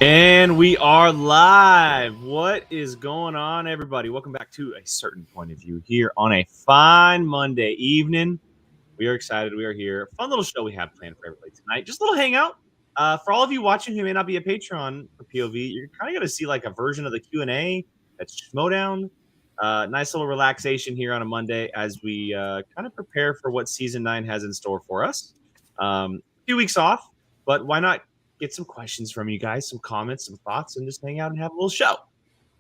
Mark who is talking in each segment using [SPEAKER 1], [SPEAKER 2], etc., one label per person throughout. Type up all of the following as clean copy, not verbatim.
[SPEAKER 1] And we are live. What is going on, everybody? Welcome back to A Certain Point of View here on a fine Monday evening. We are excited. We are here. Fun little show we have planned for everybody tonight. Just a little hangout. For all of you watching who may not be a Patreon for POV, you're kind of going to see like a version of the Q&A. That's Schmoedown. Nice little relaxation here on a Monday as we kind of prepare for what Season 9 has in store for us. A few weeks off, but why not get some questions from you guys, some comments, some thoughts, and just hang out and have a little show.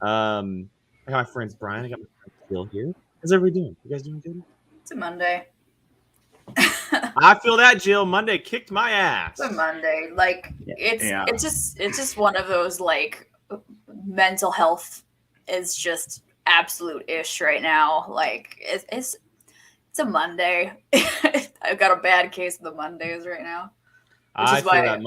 [SPEAKER 1] I got my friends Brian. I got my friend Phil here. How's everybody doing? You guys doing good?
[SPEAKER 2] It's a Monday.
[SPEAKER 1] I feel that, Jill. Monday kicked my ass.
[SPEAKER 2] It's a Monday. Like it's just one of those like mental health is just absolute ish right now. Like it's a Monday. I've got a bad case of the Mondays right now.
[SPEAKER 1] I feel that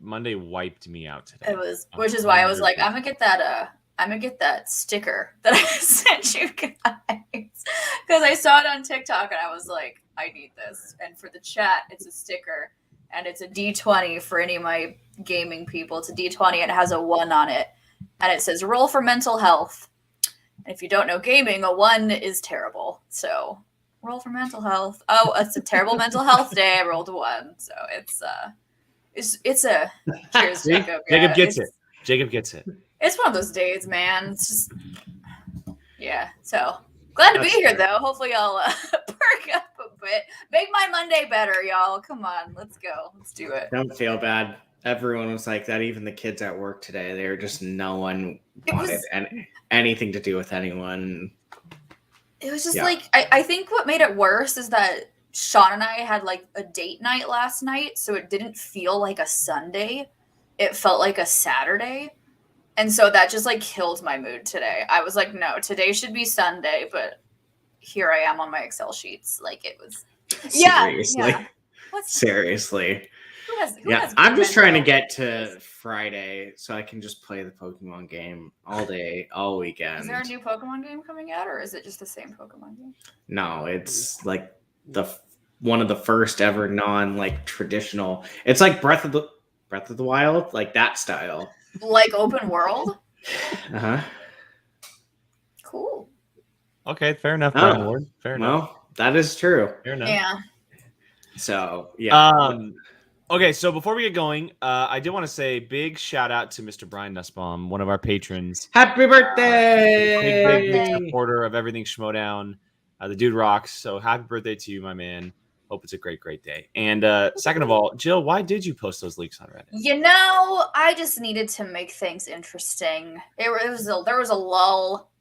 [SPEAKER 1] Monday wiped me out today.
[SPEAKER 2] Which is why I was like, I'm gonna get that sticker that I sent you guys because I saw it on TikTok and I was like, I need this. And for the chat, it's a sticker and it's a D20 for any of my gaming people. It's a D20 and it has a 1 on it, and it says roll for mental health. And if you don't know gaming, a 1 is terrible. So roll for mental health. Oh, it's a terrible mental health day. I rolled a 1, so it's a cheers, Jacob.
[SPEAKER 1] Jacob gets it. Jacob gets it.
[SPEAKER 2] It's one of those days, man. It's just So glad to be here, though. Hopefully, I'll perk up a bit. Make my Monday better, y'all. Come on, let's go. Let's do it.
[SPEAKER 3] Don't feel bad. Everyone was like that. Even the kids at work today. They were just no one wanted anything to do with anyone.
[SPEAKER 2] It was just like I think what made it worse is that Sean and I had like a date night last night, so it didn't feel like a Sunday. It felt like a Saturday. And so that just like killed my mood today. I was like, no, today should be Sunday, but here I am on my Excel sheets. Like it was
[SPEAKER 3] Seriously.
[SPEAKER 2] Yeah.
[SPEAKER 3] Seriously.
[SPEAKER 2] Who has
[SPEAKER 3] I'm just trying to get to Friday so I can just play the Pokemon game all day, all weekend.
[SPEAKER 2] Is there a new Pokemon game coming out, or is it just the same Pokemon game?
[SPEAKER 3] No, it's like one of the first ever traditional. It's like Breath of the Wild, like that style.
[SPEAKER 2] Like open world?
[SPEAKER 3] Uh-huh.
[SPEAKER 2] Cool.
[SPEAKER 1] Okay, fair enough, Brian Ward. Fair enough.
[SPEAKER 3] Well, that is true.
[SPEAKER 1] Fair enough.
[SPEAKER 2] Yeah.
[SPEAKER 3] So, yeah.
[SPEAKER 1] Okay, so before we get going, I did want to say big shout out to Mr. Brian Nussbaum, one of our patrons.
[SPEAKER 3] Happy birthday!
[SPEAKER 1] Big supporter of everything Schmoedown. The dude rocks. So happy birthday to you, my man. Hope it's a great, great day. And second of all, Jill, why did you post those leaks on Reddit?
[SPEAKER 2] You know, I just needed to make things interesting. There was a lull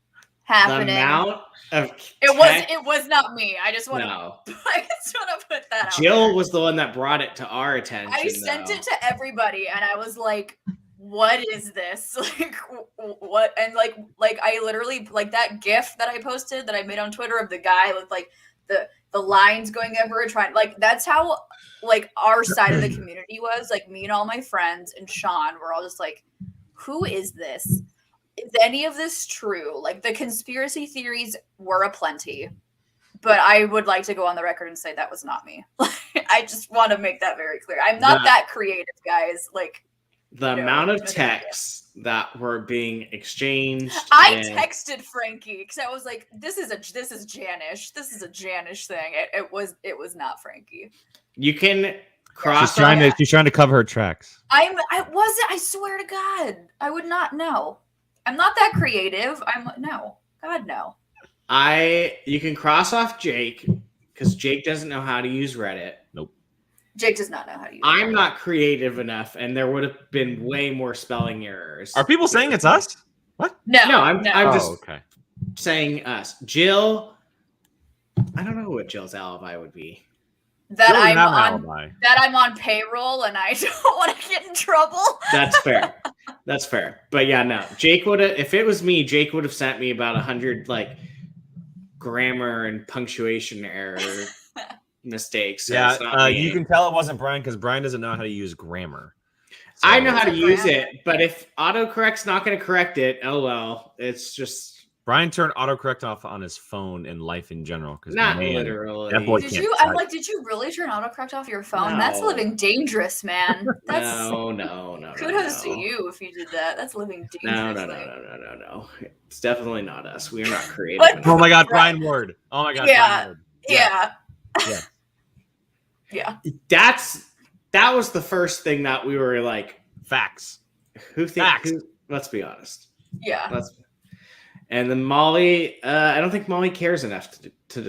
[SPEAKER 2] happening.
[SPEAKER 3] The amount of
[SPEAKER 2] it was not me. I just want to put that out.
[SPEAKER 3] Jill was the one that brought it to our attention.
[SPEAKER 2] I sent it to everybody and I was like, what is this? Like what? And like I literally like that GIF that I posted that I made on Twitter of the guy with like the lines going over trying, like that's how like our side of the community was. Like me and all my friends and Sean were all just like, who is this? Is any of this true? Like the conspiracy theories were aplenty, but I would like to go on the record and say that was not me. I just want to make that very clear. I'm not that creative, guys. Like
[SPEAKER 3] the amount of texts that were being exchanged.
[SPEAKER 2] I texted Frankie because I was like, "This is Janish. This is a Janish thing." It was not Frankie.
[SPEAKER 3] You can cross.
[SPEAKER 1] She's trying to cover her tracks.
[SPEAKER 2] I wasn't. I swear to God, I would not know. I'm not that creative. No.
[SPEAKER 3] You can cross off Jake because Jake doesn't know how to use Reddit.
[SPEAKER 1] Nope.
[SPEAKER 2] Jake does not know how to use it.
[SPEAKER 3] I'm not creative enough, and there would have been way more spelling errors.
[SPEAKER 1] Are people saying it's us? What?
[SPEAKER 2] No,
[SPEAKER 3] I'm just saying us. Jill, I don't know what Jill's alibi would be.
[SPEAKER 2] That I'm on payroll and I don't want to get in trouble.
[SPEAKER 3] That's fair. That's fair. But yeah, no. Jake would have, if it was me, Jake would have sent me about 100 like grammar and punctuation error mistakes. So
[SPEAKER 1] you can tell it wasn't Brian because Brian doesn't know how to use grammar.
[SPEAKER 3] So I know how to use it, but if autocorrect's not going to correct it, oh well. It's just
[SPEAKER 1] Brian turned autocorrect off on his phone and life in general. Because
[SPEAKER 3] Not literally.
[SPEAKER 1] that boy
[SPEAKER 2] Did
[SPEAKER 1] can't
[SPEAKER 2] you? I'm
[SPEAKER 1] type.
[SPEAKER 2] like, did you really turn autocorrect off your phone?
[SPEAKER 3] No.
[SPEAKER 2] That's living dangerous, man. That's
[SPEAKER 3] No.
[SPEAKER 2] kudos to you if you did that. That's living dangerously.
[SPEAKER 3] No. It's definitely not us. We are not creative.
[SPEAKER 2] What?
[SPEAKER 3] enough.
[SPEAKER 1] Oh my God,
[SPEAKER 2] Right.
[SPEAKER 1] Brian Ward. Oh my God,
[SPEAKER 2] Yeah.
[SPEAKER 1] Brian Ward.
[SPEAKER 2] Yeah.
[SPEAKER 1] Yeah.
[SPEAKER 2] Yeah.
[SPEAKER 3] That was the first thing that we were like,
[SPEAKER 1] Facts.
[SPEAKER 3] Facts. Let's be honest.
[SPEAKER 2] Yeah.
[SPEAKER 3] And then Molly, I don't think Molly cares enough to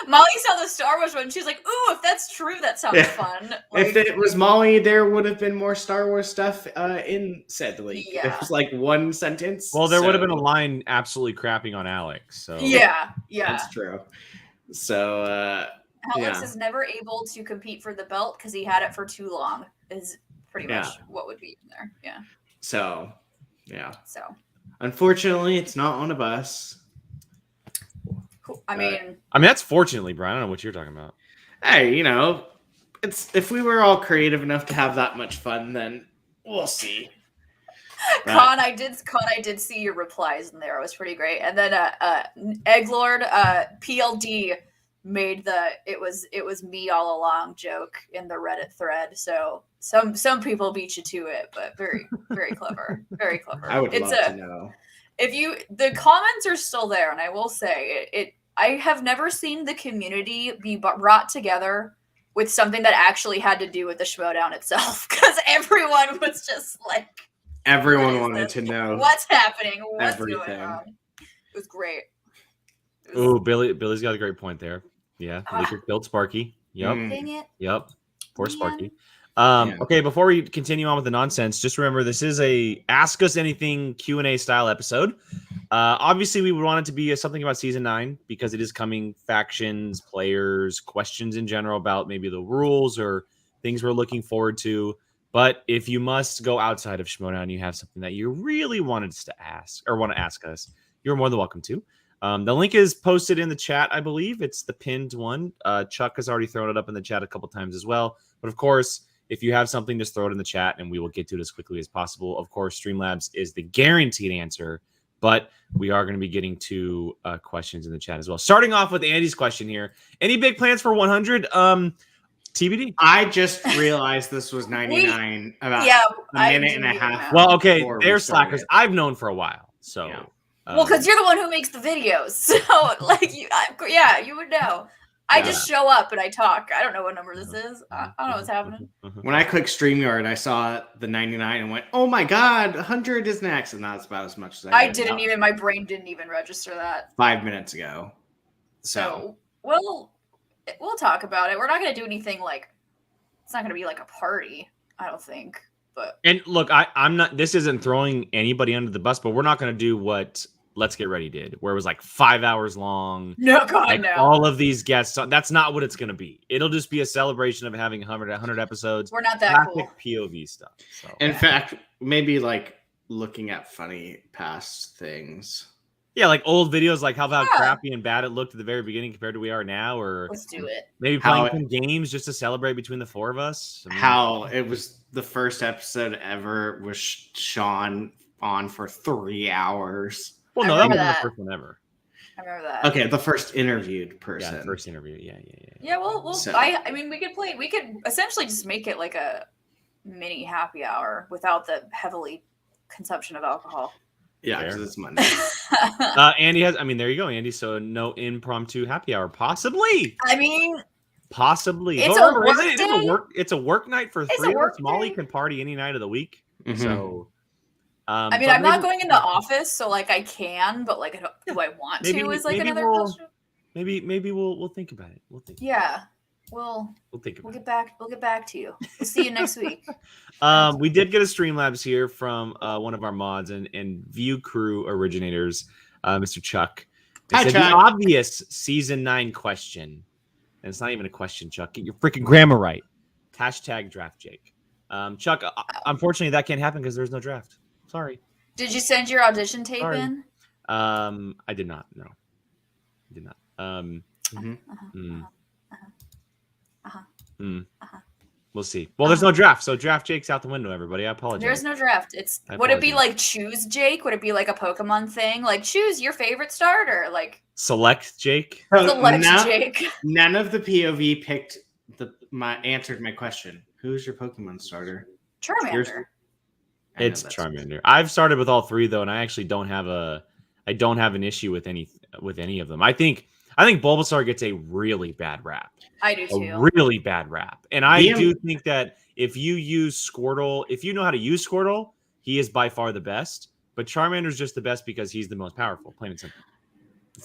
[SPEAKER 2] Molly saw the Star Wars one. She's like, ooh, if that's true, that sounds fun.
[SPEAKER 3] If it was Molly, there would have been more Star Wars stuff in said leak.
[SPEAKER 2] Yeah.
[SPEAKER 3] It was like one sentence.
[SPEAKER 1] Well, there would have been a line absolutely crapping on Alex. So
[SPEAKER 2] Yeah.
[SPEAKER 3] That's true. So
[SPEAKER 2] Alex is never able to compete for the belt because he had it for too long. Is pretty much what would be in there. Yeah.
[SPEAKER 3] So
[SPEAKER 2] So
[SPEAKER 3] unfortunately, it's not on a bus.
[SPEAKER 2] I mean,
[SPEAKER 1] that's fortunately, Brian. I don't know what you're talking about.
[SPEAKER 3] Hey, it's if we were all creative enough to have that much fun, then we'll see.
[SPEAKER 2] Con, I did see your replies in there. It was pretty great. And then Egglord, PLD made it was me all along joke in the Reddit thread. So some people beat you to it, but very, very clever. Very clever.
[SPEAKER 3] I would love to know.
[SPEAKER 2] The comments are still there, and I will say I have never seen the community be brought together with something that actually had to do with the Schmoedown itself, because everyone was just like,
[SPEAKER 3] everyone wanted to know
[SPEAKER 2] what's happening, what's
[SPEAKER 3] everything.
[SPEAKER 2] going on. It was great.
[SPEAKER 1] Oh, Billy's got a great point there. Yeah, Leaker killed Sparky. Yep.
[SPEAKER 2] Dang it.
[SPEAKER 1] Yep. Poor
[SPEAKER 2] Man.
[SPEAKER 1] Sparky. Okay, before we continue on with the nonsense, just remember this is a Ask Us Anything Q&A style episode. Obviously, we would want it to be something about Season 9 because it is coming, factions, players, questions in general about maybe the rules or things we're looking forward to. But if you must go outside of Schmoedown, you have something that you really wanted us to ask or want to ask us, you're more than welcome to. The link is posted in the chat, I believe. It's the pinned one. Chuck has already thrown it up in the chat a couple times as well. But of course, if you have something, just throw it in the chat and we will get to it as quickly as possible. Of course, Streamlabs is the guaranteed answer, but we are going to be getting to questions in the chat as well. Starting off with Andy's question here. Any big plans for 100? TBD.
[SPEAKER 3] I just realized this was 99 about a minute and a half.
[SPEAKER 1] Well, okay, they're slackers. I've known for a while, so.
[SPEAKER 3] Yeah.
[SPEAKER 2] Well, because you're the one who makes the videos, so like, you would know. I just show up and I talk. I don't know what number this is. I don't know what's happening.
[SPEAKER 3] When I clicked StreamYard, I saw the 99 and went, "Oh my god, 100 is next," and that's about as much as
[SPEAKER 2] I didn't even. My brain didn't even register that
[SPEAKER 3] 5 minutes ago. So
[SPEAKER 2] we'll talk about it. We're not going to do anything like. It's not going to be like a party. I don't think. But
[SPEAKER 1] and look, I'm not. This isn't throwing anybody under the bus, but we're not going to do what Let's Get Ready did, where it was like 5 hours long.
[SPEAKER 2] No, God,
[SPEAKER 1] like
[SPEAKER 2] no.
[SPEAKER 1] All of these guests. That's not what it's going to be. It'll just be a celebration of having 100 episodes.
[SPEAKER 2] We're not that cool.
[SPEAKER 1] POV stuff. So.
[SPEAKER 3] In fact, maybe like looking at funny past things.
[SPEAKER 1] Yeah, like old videos, like how crappy and bad it looked at the very beginning compared to we are now, or
[SPEAKER 2] let's do it.
[SPEAKER 1] Maybe playing some games just to celebrate between the four of us.
[SPEAKER 3] How it was the first episode ever was Sean on for 3 hours.
[SPEAKER 1] Well, no, that wasn't the first one ever.
[SPEAKER 2] I remember that.
[SPEAKER 3] Okay, the first interviewed person.
[SPEAKER 1] Yeah, first interview. Yeah.
[SPEAKER 2] Yeah, well, so, I mean, we could essentially just make it like a mini happy hour without the heavily consumption of alcohol.
[SPEAKER 3] Yeah, because it's Monday.
[SPEAKER 1] Andy has. I mean, there you go, Andy. So no impromptu happy hour, possibly.
[SPEAKER 2] I mean,
[SPEAKER 1] possibly.
[SPEAKER 2] It's
[SPEAKER 1] a work
[SPEAKER 2] day.
[SPEAKER 1] It's a work night for 3 of us. Molly can party any night of the week. Mm-hmm. So.
[SPEAKER 2] I mean, I'm not going in the office, so like I can, but like, do I want to? Is like another question.
[SPEAKER 1] Maybe we'll think about it. We'll think.
[SPEAKER 2] Yeah, we'll think about it. We'll get back to you. We'll see you next week.
[SPEAKER 1] We did get a Streamlabs here from one of our mods and View Crew originators, Mr. Chuck. Hi, Chuck. The obvious season 9 question, and it's not even a question, Chuck. Get your freaking grammar right. Hashtag draft Jake. Chuck, unfortunately, that can't happen because there's no draft. Sorry.
[SPEAKER 2] Did you send your audition tape in?
[SPEAKER 1] I did not. No, I did not. We'll see. Well, there's no draft, so draft Jake's out the window, everybody. I apologize.
[SPEAKER 2] There's no draft. Would it be like choose Jake? Would it be like a Pokemon thing? Like choose your favorite starter? Like
[SPEAKER 1] select Jake?
[SPEAKER 2] Select Jake.
[SPEAKER 3] None of the POV picked answered my question. Who's your Pokemon starter?
[SPEAKER 2] Charmander.
[SPEAKER 1] It's Charmander. I've started with all three though, and I actually don't have an issue with any of them. I think Bulbasaur gets a really bad rap.
[SPEAKER 2] I do too.
[SPEAKER 1] A really bad rap. And I do think that if you use Squirtle, if you know how to use Squirtle, he is by far the best. But Charmander's just the best because he's the most powerful, plain and simple.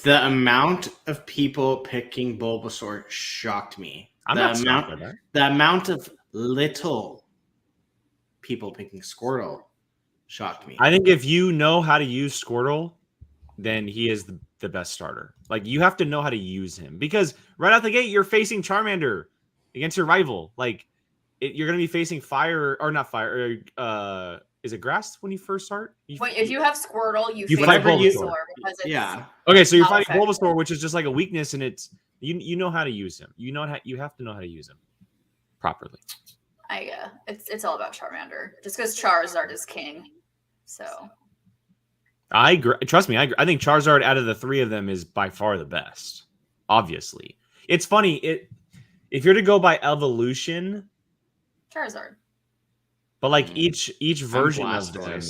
[SPEAKER 3] The amount of people picking Bulbasaur shocked me. The amount of little people picking Squirtle shocked me.
[SPEAKER 1] I think if you know how to use Squirtle, then he is the best starter. Like, you have to know how to use him because right out the gate, you're facing Charmander against your rival. Like, you're going to be facing fire or not fire. Is it grass when you first start?
[SPEAKER 2] If you have Squirtle, you
[SPEAKER 1] fight
[SPEAKER 2] Bulbasaur because it's
[SPEAKER 1] Okay, so you're fighting Bulbasaur, which is just like a weakness, and it's you know how to use him. You have to know how to use him properly.
[SPEAKER 2] It's all about Charmander. Just because Charizard is king, so.
[SPEAKER 1] I agree. Trust me, I think Charizard out of the three of them is by far the best. Obviously, it's funny. If you're to go by evolution,
[SPEAKER 2] Charizard.
[SPEAKER 1] But like each version of them,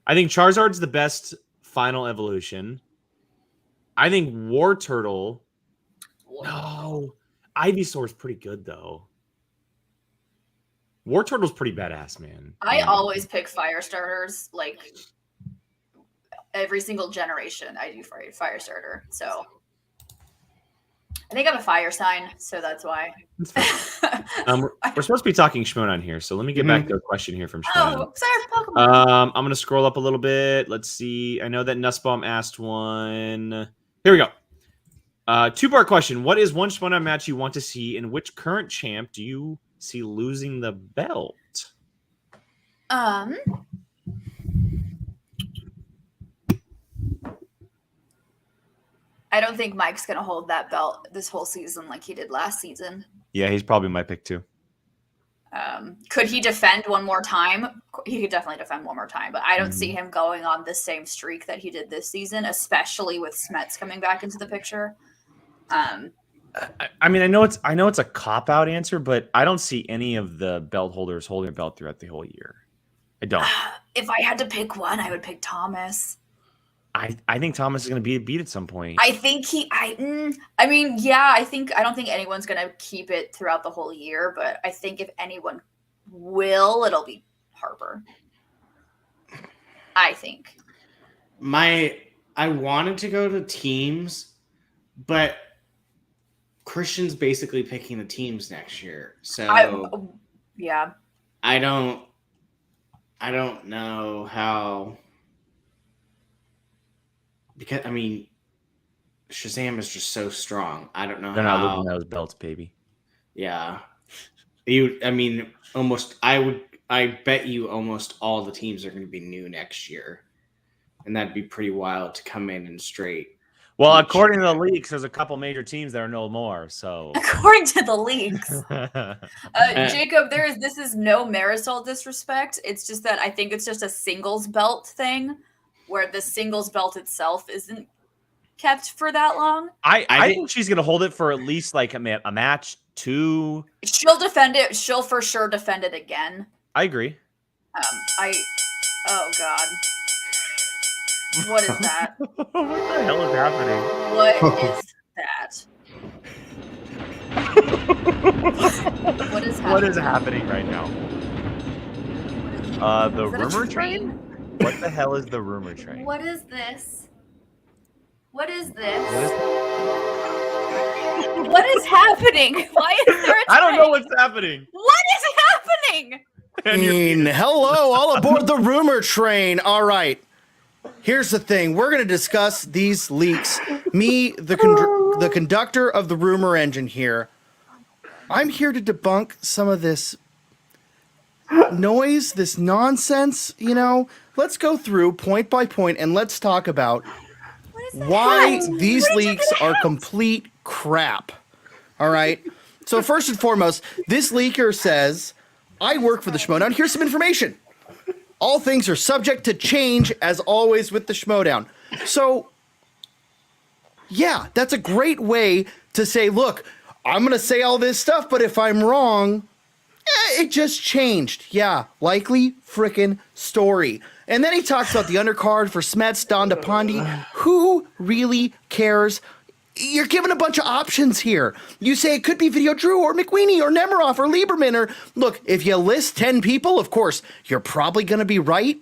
[SPEAKER 1] I think Charizard's the best final evolution. I think War Turtle. No, Ivysaur's pretty good though. War Turtle's pretty badass, man.
[SPEAKER 2] I always pick fire starters, like every single generation. I do fire starter, so I think I'm a fire sign, so that's why.
[SPEAKER 1] We're supposed to be talking Schmoedown here, so let me get back to a question here from Schmoedown.
[SPEAKER 2] Oh, sorry, Pokemon.
[SPEAKER 1] I'm gonna scroll up a little bit. Let's see. I know that Nussbaum asked one. Here we go. 2-part question. What is one Schmoedown match you want to see, and which current champ do you see losing the belt?
[SPEAKER 2] I don't think Mike's going to hold that belt this whole season like he did last season.
[SPEAKER 1] Yeah, he's probably my pick too.
[SPEAKER 2] Could he defend one more time? He could definitely defend one more time, but I don't see him going on the same streak that he did this season, especially with Smets coming back into the picture.
[SPEAKER 1] I mean, I know it's a cop-out answer, but I don't see any of the belt holders holding a belt throughout the whole year. I don't.
[SPEAKER 2] If I had to pick one, I would pick Thomas.
[SPEAKER 1] I think Thomas is going to be beat at some point.
[SPEAKER 2] I think I don't think anyone's going to keep it throughout the whole year, but I think if anyone will, it'll be Harper. I think.
[SPEAKER 3] I wanted to go to teams, but Christian's basically picking the teams next year. So I don't know how. Because, I mean, Shazam is just so strong. I don't know
[SPEAKER 1] They're not losing those belts, baby.
[SPEAKER 3] Yeah. I bet you almost all the teams are going to be new next year. And that'd be pretty wild to come in and straight.
[SPEAKER 1] Well, according to the leaks, there's a couple major teams that are no more. So
[SPEAKER 2] according to the leaks, Jacob, this is no Marisol disrespect. It's just that I think it's just a singles belt thing, where the singles belt itself isn't kept for that long.
[SPEAKER 1] I think she's gonna hold it for at least like a match, 2.
[SPEAKER 2] She'll defend it. She'll for sure defend it again.
[SPEAKER 1] I agree.
[SPEAKER 2] Oh God. What is that?
[SPEAKER 1] What the hell is happening?
[SPEAKER 2] What is that? What is happening?
[SPEAKER 1] What is happening right now? The rumor train? What the hell is the rumor train?
[SPEAKER 2] What is this? What is this? What is happening? Why is there a train?
[SPEAKER 1] I don't know what's happening.
[SPEAKER 2] What is happening?
[SPEAKER 4] Hello, all aboard the rumor train. All right. Here's the thing. We're going to discuss these leaks. Me, the conductor of the rumor engine here. I'm here to debunk some of this noise, this nonsense, Let's go through point by point and let's talk about why these leaks are complete crap. All right. So first and foremost, this leaker says, I work for the Schmoedown. Here's some information. All things are subject to change, as always with the Schmoedown. So, yeah, that's a great way to say, look, I'm going to say all this stuff, but if I'm wrong, it just changed. Yeah, likely frickin' story. And then he talks about the undercard for Smets, Don DePondi. Who really cares? You're given a bunch of options here. You say it could be Video Drew or McWeenie or Nemiroff or Lieberman or look, if you list 10 people, of course, you're probably going to be right.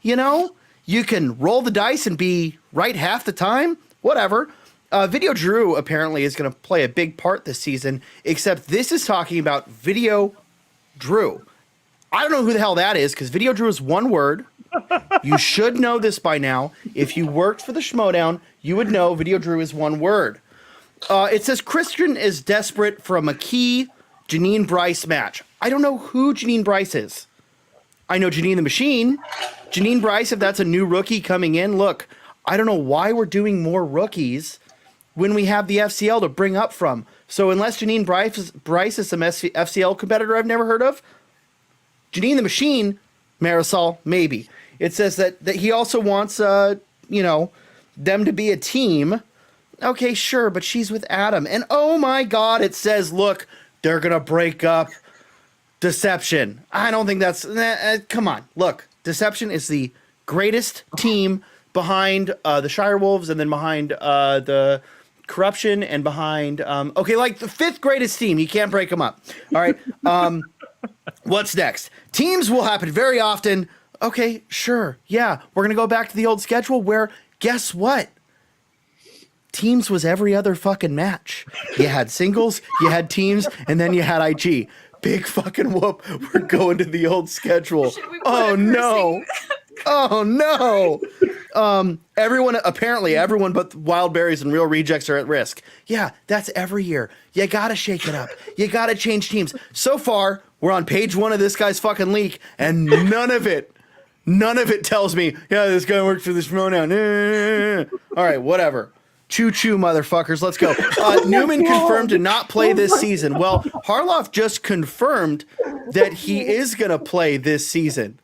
[SPEAKER 4] You know, you can roll the dice and be right half the time. Whatever. Video Drew apparently is going to play a big part this season, except this is talking about Video Drew. I don't know who the hell that is because Video Drew is one word. You should know this by now. If you worked for the Schmoedown, you would know Video Drew is one word. It says Christian is desperate for a McKee Janine Bryce match. I don't know who Janine Bryce is. I know Janine the Machine. Janine Bryce, if that's a new rookie coming in, look, I don't know why we're doing more rookies when we have the FCL to bring up from. So unless Janine Bryce is some FCL competitor I've never heard of, Janine the Machine, Marisol, maybe. It says that he also wants, them to be a team. Okay, sure, but she's with Adam. And oh my God, it says, look, they're going to break up Deception. I don't think that's, come on. Look, Deception is the greatest team behind the Shire Wolves and then behind the Corruption and behind, like the fifth greatest team. You can't break them up. All right. What's next? Teams will happen very often. Okay, sure. Yeah, we're going to go back to the old schedule where, guess what? Teams was every other fucking match. You had singles, you had teams, and then you had IG. Big fucking whoop. We're going to the old schedule. Oh, no. Oh, no. Everyone but Wild Berries and Real Rejects are at risk. Yeah, that's every year. You got to shake it up. You got to change teams. So far, we're on page 1 of this guy's fucking leak, and none of it tells me, yeah, this guy works for the Schmoedown. All right, whatever. Choo-choo, motherfuckers. Let's go. Newman confirmed to not play this season. Well, Harloff just confirmed that he is going to play this season.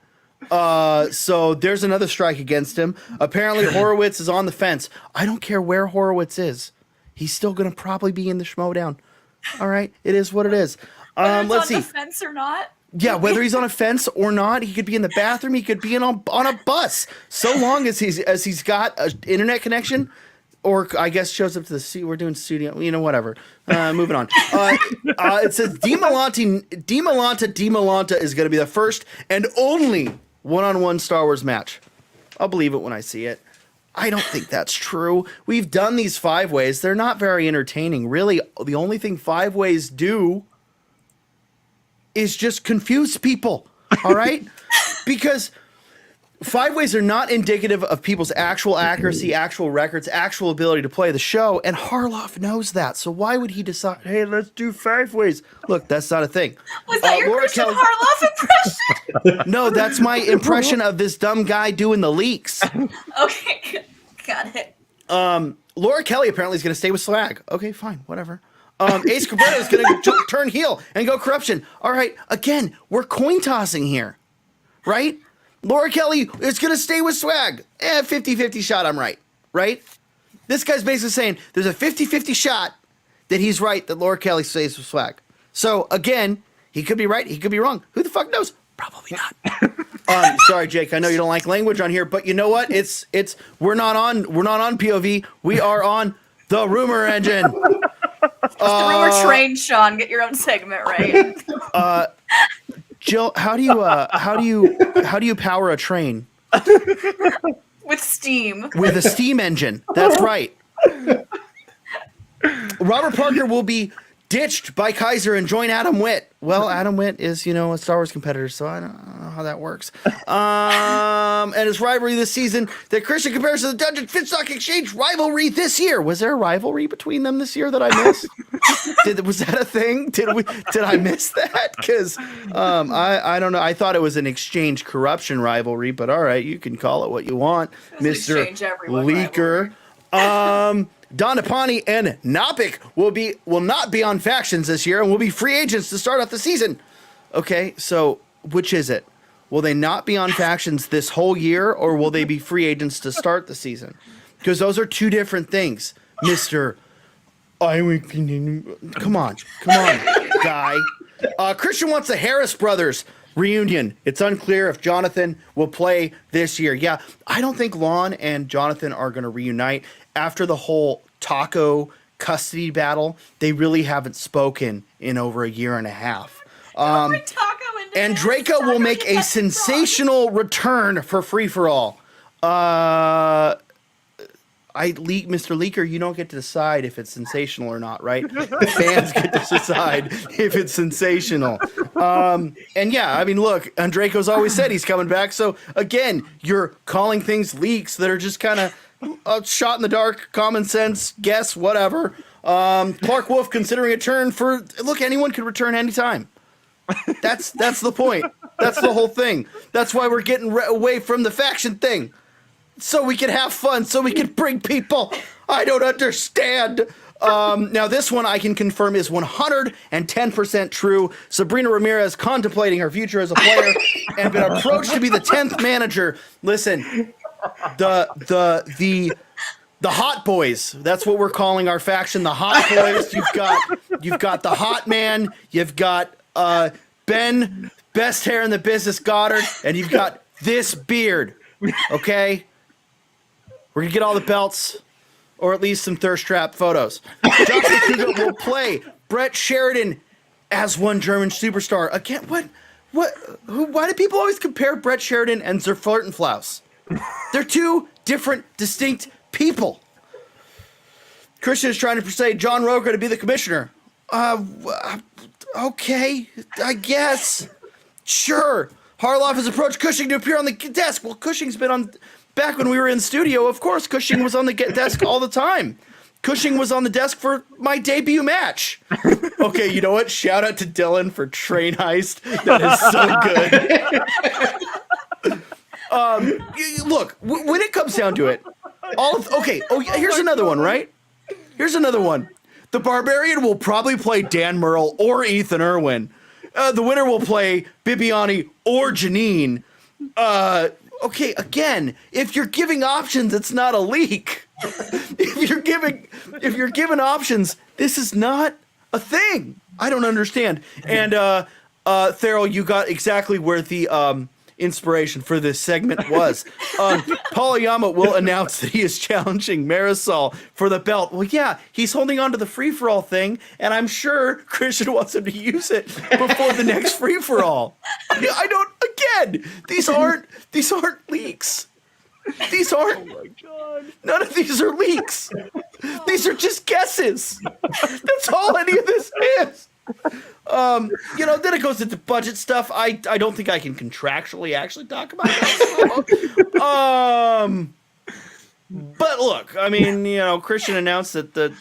[SPEAKER 4] So there's another strike against him. Apparently, Horowitz is on the fence. I don't care where Horowitz is. He's still going to probably be in the Schmoedown. All right? It is what it is. Let's see.
[SPEAKER 2] On the fence or not?
[SPEAKER 4] Yeah, whether he's on a fence or not, he could be in the bathroom. He could be on a bus. So long as he's got an internet connection, or I guess shows up to the studio. We're doing studio, whatever. Moving on. It says DeMolanta is going to be the first and only one-on-one Star Wars match. I'll believe it when I see it. I don't think that's true. We've done these 5-ways. They're not very entertaining. Really, the only thing 5-ways do is just confuse people. All right? Because 5-ways are not indicative of people's actual accuracy, actual records, actual ability to play the show, and Harloff knows that. So why would he decide, hey, let's do 5-ways? Look, that's not a thing.
[SPEAKER 2] Was that your Christian Harloff impression?
[SPEAKER 4] No, that's my impression of this dumb guy doing the leaks.
[SPEAKER 2] Okay, got it.
[SPEAKER 4] Laura Kelly apparently is going to stay with Swag. Okay, fine, whatever. Ace Cabrera is going to turn heel and go Corruption. All right, again, we're coin tossing here, right? Laura Kelly is going to stay with Swag. 50-50 shot I'm right? This guy's basically saying there's a 50-50 shot that he's right that Laura Kelly stays with Swag. So, again, he could be right, he could be wrong. Who the fuck knows? Probably not. Sorry, Jake, I know you don't like language on here, but you know what? We're not on POV. We are on the rumor engine.
[SPEAKER 2] It's the rumor train, Sean. Get your own segment right.
[SPEAKER 4] Jill, how do you power a train?
[SPEAKER 2] With steam.
[SPEAKER 4] With a steam engine. That's right. Robert Parker will be ditched by Kaiser and join Adam Witt. Well, Adam Witt is, a Star Wars competitor, so I don't know how that works. And his rivalry this season, the Christian comparison to the Dungeon Fitstock Exchange rivalry this year. Was there a rivalry between them this year that I missed? Was that a thing? Did I miss that? Because I don't know. I thought it was an exchange corruption rivalry, but all right, you can call it what you want, Mr. Leaker. Donapani and Nopik will not be on factions this year and will be free agents to start off the season. Okay, so which is it? Will they not be on factions this whole year, or will they be free agents to start the season? Because those are two different things, Mister. Come on, guy. Christian wants the Harris brothers reunion. It's unclear if Jonathan will play this year. Yeah, I don't think Lon and Jonathan are going to reunite after the whole Taco custody battle. They really haven't spoken in over a year and a half. And Draco will make a sensational return for Free For All. Mr. Leaker, you don't get to decide if it's sensational or not, right? The fans get to decide if it's sensational. And yeah, I mean, look, Draco's always said he's coming back. So again, you're calling things leaks that are just kind of shot in the dark, common sense, guess, whatever. Clark Wolf considering a turn for, look, anyone could return anytime. That's the point. That's the whole thing. That's why we're getting away from the faction thing. So we can have fun, so we can bring people. I don't understand. Now, this one I can confirm is 110% true. Sabrina Ramirez contemplating her future as a player and been approached to be the 10th manager. Listen, the Hot Boys. That's what we're calling our faction, the Hot Boys. You've got the Hot Man. You've got Ben, best hair in the business, Goddard, and you've got this beard. Okay. We're going to get all the belts, or at least some thirst trap photos. Josh McCougar will play Brett Sheridan as one German superstar. Again, why do people always compare Brett Sheridan and Zerflirtenflaus? They're two different, distinct people. Christian is trying to persuade John Roker to be the commissioner. Okay, I guess. Sure. Harloff has approached Cushing to appear on the desk. Well, Cushing's been on... Back when we were in studio, of course, Cushing was on the desk all the time. Cushing was on the desk for my debut match. Okay, you know what? Shout out to Dylan for Train Heist. That is so good. Look, when it comes down to it, here's another one, right? Here's another one. The Barbarian will probably play Dan Murrell or Ethan Irwin. The winner will play Bibiani or Janine. Okay, again, if you're giving options, it's not a leak. If you're giving options, this is not a thing. I don't understand. And Theral, you got exactly where the inspiration for this segment was. Paul will announce that he is challenging Marisol for the belt. Well, yeah, he's holding on to the free-for-all thing, and I'm sure Christian wants him to use it before the next free-for-all. I don't. Again, these aren't leaks. These aren't. Oh my God. None of these are leaks. These are just guesses. That's all any of this is. Then it goes into budget stuff. I don't think I can contractually actually talk about that. But look, I mean, Christian announced that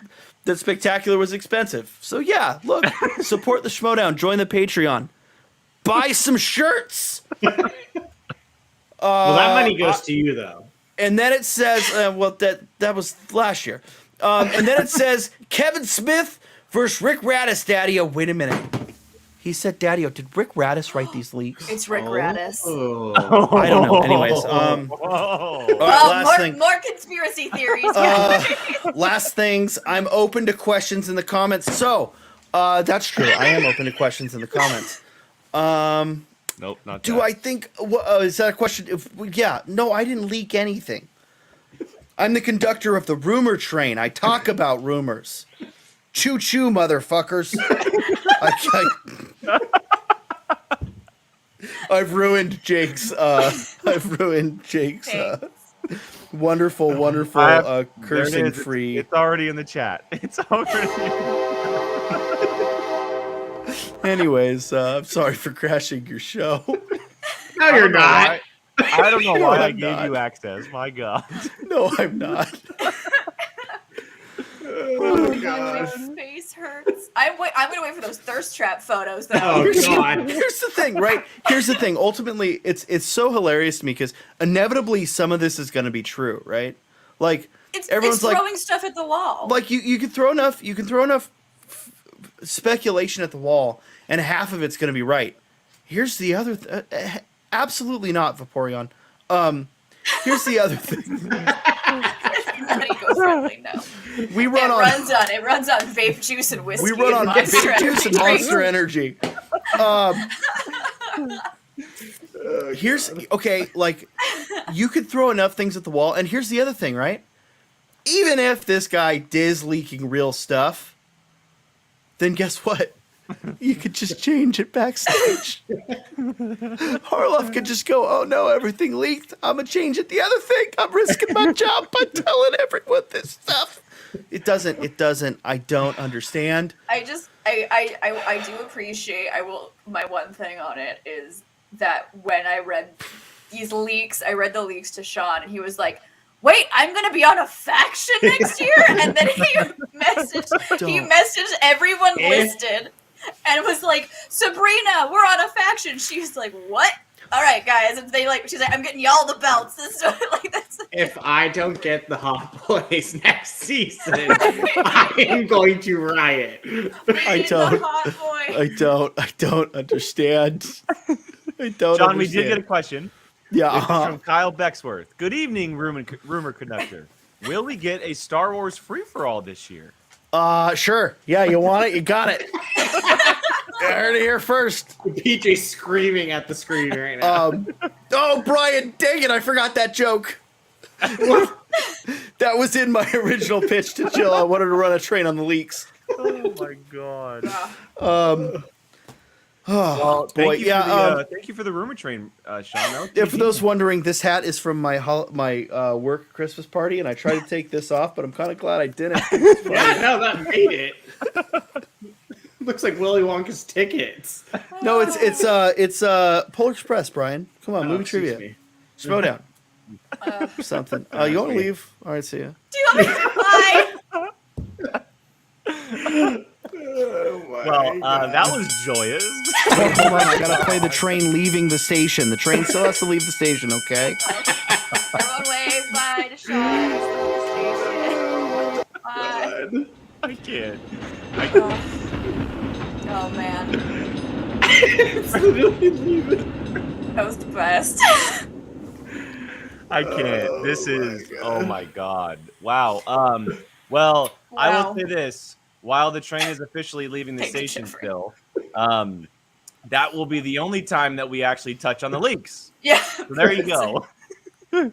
[SPEAKER 4] Spectacular was expensive. So yeah, look, support the Schmoedown, join the Patreon, buy some shirts.
[SPEAKER 3] Well, that money goes to you though.
[SPEAKER 4] And then it says, that was last year. And then it says Kevin Smith versus Rick Radis, Daddy-O. Wait a minute. He said Daddy-O. Did Rick Radis write these leaks?
[SPEAKER 2] It's Rick Radis.
[SPEAKER 4] I don't know. Anyways. Last thing.
[SPEAKER 2] More conspiracy theories.
[SPEAKER 4] Last things. I'm open to questions in the comments. So, that's true. I am open to questions in the comments.
[SPEAKER 1] Nope, not
[SPEAKER 4] do
[SPEAKER 1] that.
[SPEAKER 4] I think... is that a question? No, I didn't leak anything. I'm the conductor of the rumor train. I talk about rumors. Choo-choo, motherfuckers. I've ruined Jake's wonderful cursing-free...
[SPEAKER 5] It's already in the chat. It's already...
[SPEAKER 4] Anyways, I'm sorry for crashing your show.
[SPEAKER 3] No, you're not.
[SPEAKER 5] I don't know why I
[SPEAKER 4] I'm
[SPEAKER 5] gave
[SPEAKER 4] not.
[SPEAKER 5] you access. My God.
[SPEAKER 4] No, I'm not.
[SPEAKER 2] Oh gosh. My face hurts. I'm gonna wait for those thirst trap photos though.
[SPEAKER 3] Oh God.
[SPEAKER 4] Here's the thing, right? Here's the thing. Ultimately, it's so hilarious to me because inevitably some of this is going to be true, right? Like
[SPEAKER 2] It's
[SPEAKER 4] everyone's
[SPEAKER 2] it's throwing stuff at the wall.
[SPEAKER 4] like you can throw enough speculation at the wall, and half of it's going to be right. Here's the other absolutely not, Vaporeon. Here's the other thing.
[SPEAKER 2] Not eco-friendly, no. It runs on vape juice and whiskey.
[SPEAKER 4] We run on vape juice and Monster
[SPEAKER 2] drink.
[SPEAKER 4] Energy. Like you could throw enough things at the wall, and here's the other thing, right? Even if this guy is leaking real stuff, then guess what? You could just change it backstage. Harloff could just go, "Oh no, everything leaked. I'm gonna change it." The other thing, I'm risking my job by telling everyone this stuff. It doesn't. I don't understand.
[SPEAKER 2] I do appreciate. My one thing on it is that when I read these leaks, I read the leaks to Sean, and he was like, "Wait, I'm gonna be on a faction next year," and then he messaged everyone listed. And was like, "Sabrina, we're on a faction." She was like, "What? All right, guys." And she's like, "I'm getting y'all the belts."
[SPEAKER 3] If I don't get the Hot Boys next season, I am going to riot.
[SPEAKER 4] I don't understand. I don't.
[SPEAKER 5] John,
[SPEAKER 4] understand.
[SPEAKER 5] we did get a question.
[SPEAKER 4] Yeah.
[SPEAKER 5] This is from Kyle Becksworth. Good evening, rumor conductor. Will we get a Star Wars free-for-all this year?
[SPEAKER 4] Sure. Yeah, you want it? You got it. I heard it here first.
[SPEAKER 3] PJ screaming at the screen right now.
[SPEAKER 4] Oh, Brian, dang it, I forgot that joke. That was in my original pitch to Jill. I wanted to run a train on the leaks.
[SPEAKER 5] Oh my god.
[SPEAKER 4] Oh, boy.
[SPEAKER 5] Thank you for the rumor train, Sean.
[SPEAKER 4] For those wondering, this hat is from my work Christmas party, and I tried to take this off, but I'm kind of glad I didn't.
[SPEAKER 3] Yeah, no, that made it. Looks like Willy Wonka's tickets.
[SPEAKER 4] No, it's Polar Express, Brian. Come on, movie trivia.
[SPEAKER 3] Me.
[SPEAKER 4] Schmoedown. Something. You want to leave? All right, see ya.
[SPEAKER 2] Do you want me to buy?
[SPEAKER 5] That was joyous.
[SPEAKER 4] Hold on, I gotta play the train leaving the station. The train still has to leave the station, okay?
[SPEAKER 2] Everyone wave bye to Sean. Bye.
[SPEAKER 5] I can't.
[SPEAKER 2] Oh man. That was the best.
[SPEAKER 5] I can't. This is. Oh my god. Wow. Well, I will say this. While the train is officially leaving the station still, that will be the only time that we actually touch on the leaks.
[SPEAKER 2] Yeah.
[SPEAKER 5] So there you go.
[SPEAKER 2] We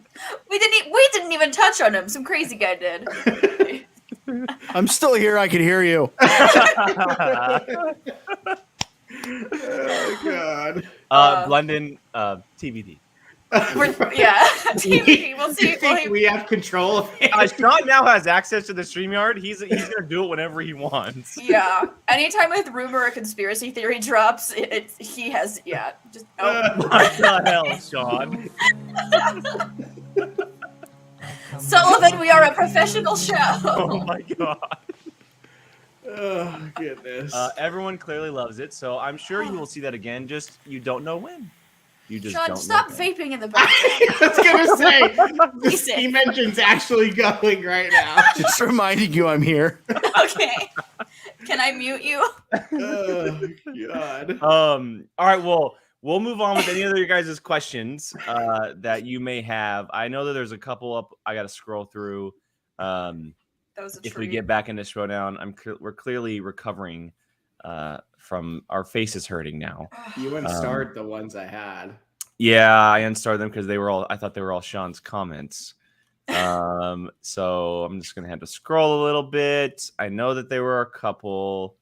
[SPEAKER 2] didn't even touch on him. Some crazy guy did.
[SPEAKER 4] I'm still here. I can hear you.
[SPEAKER 3] Oh god.
[SPEAKER 5] London, TBD.
[SPEAKER 2] TBD. We'll see.
[SPEAKER 3] We have control of it.
[SPEAKER 5] Sean now has access to the StreamYard. He's gonna do it whenever he wants.
[SPEAKER 2] Yeah. Anytime a rumor or conspiracy theory drops, he has. Yeah. Just. Oh.
[SPEAKER 5] What the hell, Sean?
[SPEAKER 2] Sullivan, we are a professional show.
[SPEAKER 5] Oh my god.
[SPEAKER 3] Oh goodness.
[SPEAKER 5] Everyone clearly loves it, so I'm sure you will see that again. Just you don't know when. You just
[SPEAKER 2] Sean,
[SPEAKER 5] don't
[SPEAKER 2] stop
[SPEAKER 5] know
[SPEAKER 2] vaping in the back.
[SPEAKER 3] I was gonna say the steam engine's actually going right now.
[SPEAKER 4] Just reminding you I'm here.
[SPEAKER 2] Okay. Can I mute you?
[SPEAKER 3] Oh god.
[SPEAKER 5] All right. Well, we'll move on with any other your guys' questions that you may have. I know that there's a couple up. I got to scroll through.
[SPEAKER 2] That was a
[SPEAKER 5] if
[SPEAKER 2] treat.
[SPEAKER 5] we get back into Showdown, we're clearly recovering from our faces hurting now.
[SPEAKER 3] You unstarred the ones I had.
[SPEAKER 5] Yeah, I unstarred them because I thought they were all Sean's comments. So I'm just gonna have to scroll a little bit. I know that there were a couple.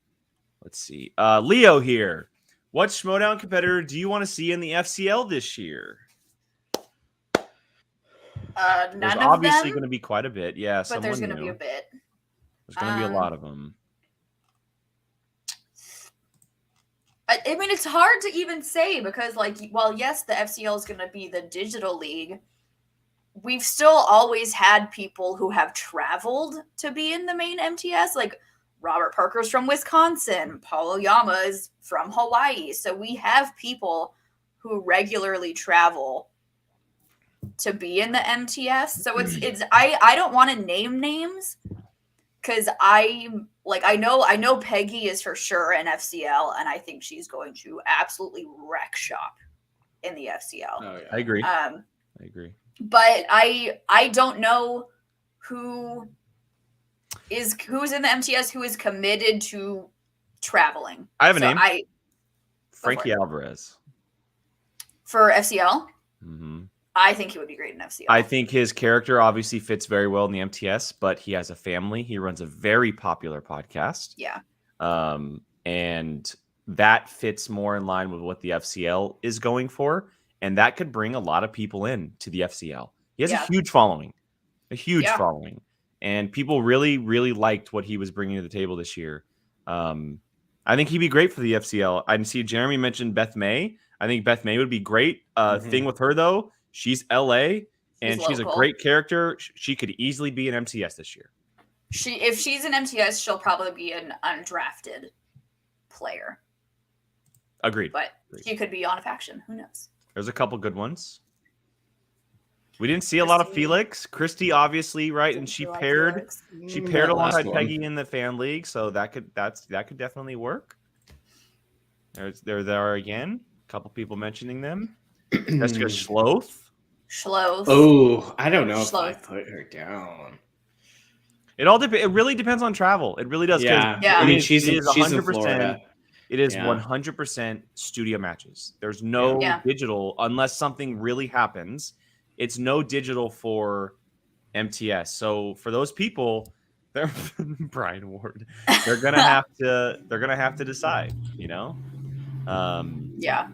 [SPEAKER 5] Let's see. Leo here. What Schmoedown competitor do you want to see in the FCL this year?
[SPEAKER 2] None
[SPEAKER 5] There's
[SPEAKER 2] of
[SPEAKER 5] obviously
[SPEAKER 2] them,
[SPEAKER 5] going to be quite a bit. Yeah,
[SPEAKER 2] but there's
[SPEAKER 5] going
[SPEAKER 2] to be a bit.
[SPEAKER 5] There's going to be a lot of them.
[SPEAKER 2] I mean, it's hard to even say because, while yes, the FCL is going to be the digital league, we've still always had people who have traveled to be in the main MTS. Like Robert Parker's from Wisconsin, Paul Oyama is from Hawaii. So we have people who regularly travel to be in the MTS. So I don't want to name names because I know Peggy is for sure in FCL, and I think she's going to absolutely wreck shop in the FCL.
[SPEAKER 3] Oh, yeah.
[SPEAKER 5] I agree.
[SPEAKER 2] I
[SPEAKER 5] agree.
[SPEAKER 2] But I don't know who's in the MTS who is committed to traveling.
[SPEAKER 5] I have a name.
[SPEAKER 2] Frankie
[SPEAKER 5] Alvarez.
[SPEAKER 2] For FCL?
[SPEAKER 5] Mm-hmm.
[SPEAKER 2] I think he would be great in FCL.
[SPEAKER 5] I think his character obviously fits very well in the MTS, but he has a family. He runs a very popular podcast.
[SPEAKER 2] Yeah.
[SPEAKER 5] And that fits more in line with what the FCL is going for. And that could bring a lot of people in to the FCL. He has a huge following, following. And people really, really liked what he was bringing to the table this year. I think he'd be great for the FCL. I see Jeremy mentioned Beth May. I think Beth May would be great. Thing with her, though, she's LA, and she's a great character. She could easily be an MTS this year.
[SPEAKER 2] If she's an MTS, she'll probably be an undrafted player.
[SPEAKER 5] Agreed.
[SPEAKER 2] But she could be on a faction. Who knows?
[SPEAKER 5] There's a couple good ones. We didn't see a lot of Felix. Christy, obviously, right? And she paired alongside Peggy in the fan league, so that could definitely work. There again. A couple people mentioning them. Jessica Schloth.
[SPEAKER 3] Oh, I don't know if I put her down.
[SPEAKER 5] It really depends on travel. It really does.
[SPEAKER 3] Yeah. I mean, she's in Florida.
[SPEAKER 5] It is 100% studio matches. There's no digital unless something really happens. It's no digital for MTS. So for those people, they're Brian Ward. They're gonna have to decide. You know.
[SPEAKER 2] Yeah.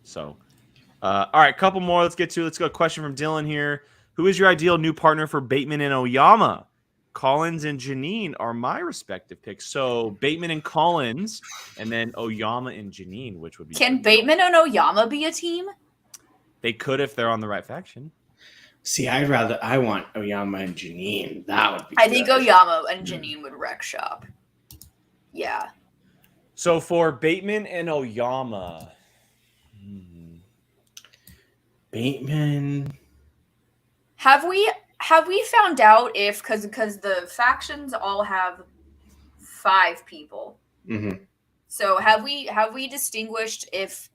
[SPEAKER 5] So, all right, couple more. Let's go. A question from Dylan here. Who is your ideal new partner for Bateman and Oyama? Collins and Janine are my respective picks. So Bateman and Collins, and then Oyama and Janine, which would be.
[SPEAKER 2] Can Bateman and Oyama be a team?
[SPEAKER 5] They could if they're on the right faction.
[SPEAKER 3] See, I want Oyama and Janine. That would be.
[SPEAKER 2] I think Oyama and Janine would wreck shop. Yeah.
[SPEAKER 5] So for Bateman and Oyama,
[SPEAKER 3] Bateman.
[SPEAKER 2] Have we found out if because the factions all have 5 people.
[SPEAKER 3] Mm-hmm.
[SPEAKER 2] So have we distinguished if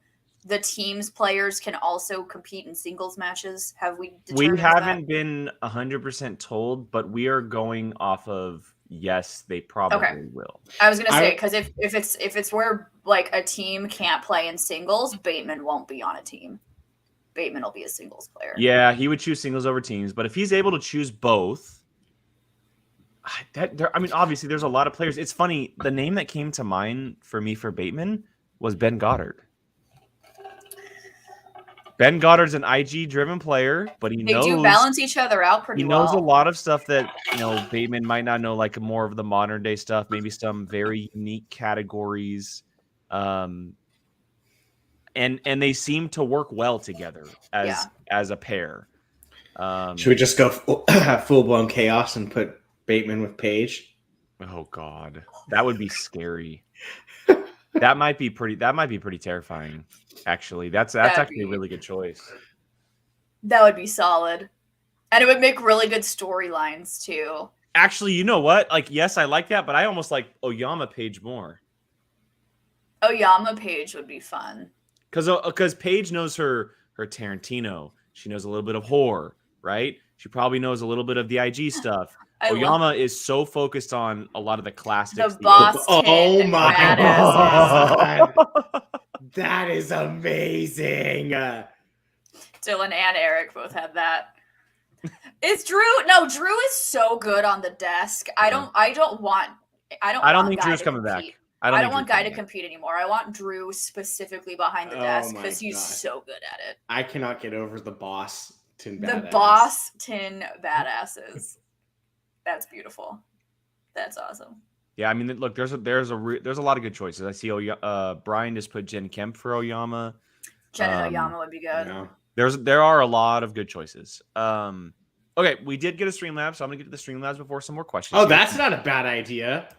[SPEAKER 2] the team's players can also compete in singles matches? Have we?
[SPEAKER 5] We haven't been 100% told, but we are going off of yes, they probably will.
[SPEAKER 2] I was gonna say because if it's where like a team can't play in singles, Bateman won't be on a team. Bateman will be a singles player.
[SPEAKER 5] Yeah, he would choose singles over teams, but if he's able to choose both, obviously there's a lot of players. It's funny, the name that came to mind for me for Bateman was Ben Goddard. Ben Goddard's an IG-driven player, but they do
[SPEAKER 2] balance each other out pretty well.
[SPEAKER 5] He knows a lot of stuff that Bateman might not know, like more of the modern day stuff, maybe some very unique categories. And they seem to work well together as a pair.
[SPEAKER 3] Should we just go full blown chaos and put Bateman with Paige?
[SPEAKER 5] Oh God, that would be scary. that might be pretty terrifying. Actually, that's actually a really good choice.
[SPEAKER 2] That would be solid, and it would make really good storylines too.
[SPEAKER 5] Actually, you know what? Like, yes, I like that, but I almost like Oyama Paige more.
[SPEAKER 2] Oyama Paige would be fun.
[SPEAKER 5] Because Paige knows her Tarantino. She knows a little bit of horror, right? She probably knows a little bit of the IG stuff. Oyama is so focused on a lot of the classics.
[SPEAKER 2] The boss.
[SPEAKER 3] Oh my God. That is amazing.
[SPEAKER 2] Dylan and Eric both had that. Is Drew? No, Drew is so good on the desk. I don't think
[SPEAKER 5] Drew's coming back.
[SPEAKER 2] I don't want Guy to compete anymore. I want Drew specifically behind the desk because he's so good at it.
[SPEAKER 3] I cannot get over the boss tin badasses.
[SPEAKER 2] The boss tin badasses. That's beautiful. That's awesome.
[SPEAKER 5] Yeah, I mean, look, there's a lot of good choices. I see Brian just put Jen Kemp for Oyama.
[SPEAKER 2] Jen and Oyama would be good.
[SPEAKER 3] Yeah.
[SPEAKER 5] There are a lot of good choices. Okay, we did get a Streamlabs, so I'm gonna get to the Streamlabs before some more questions.
[SPEAKER 3] Oh, that's not a bad idea.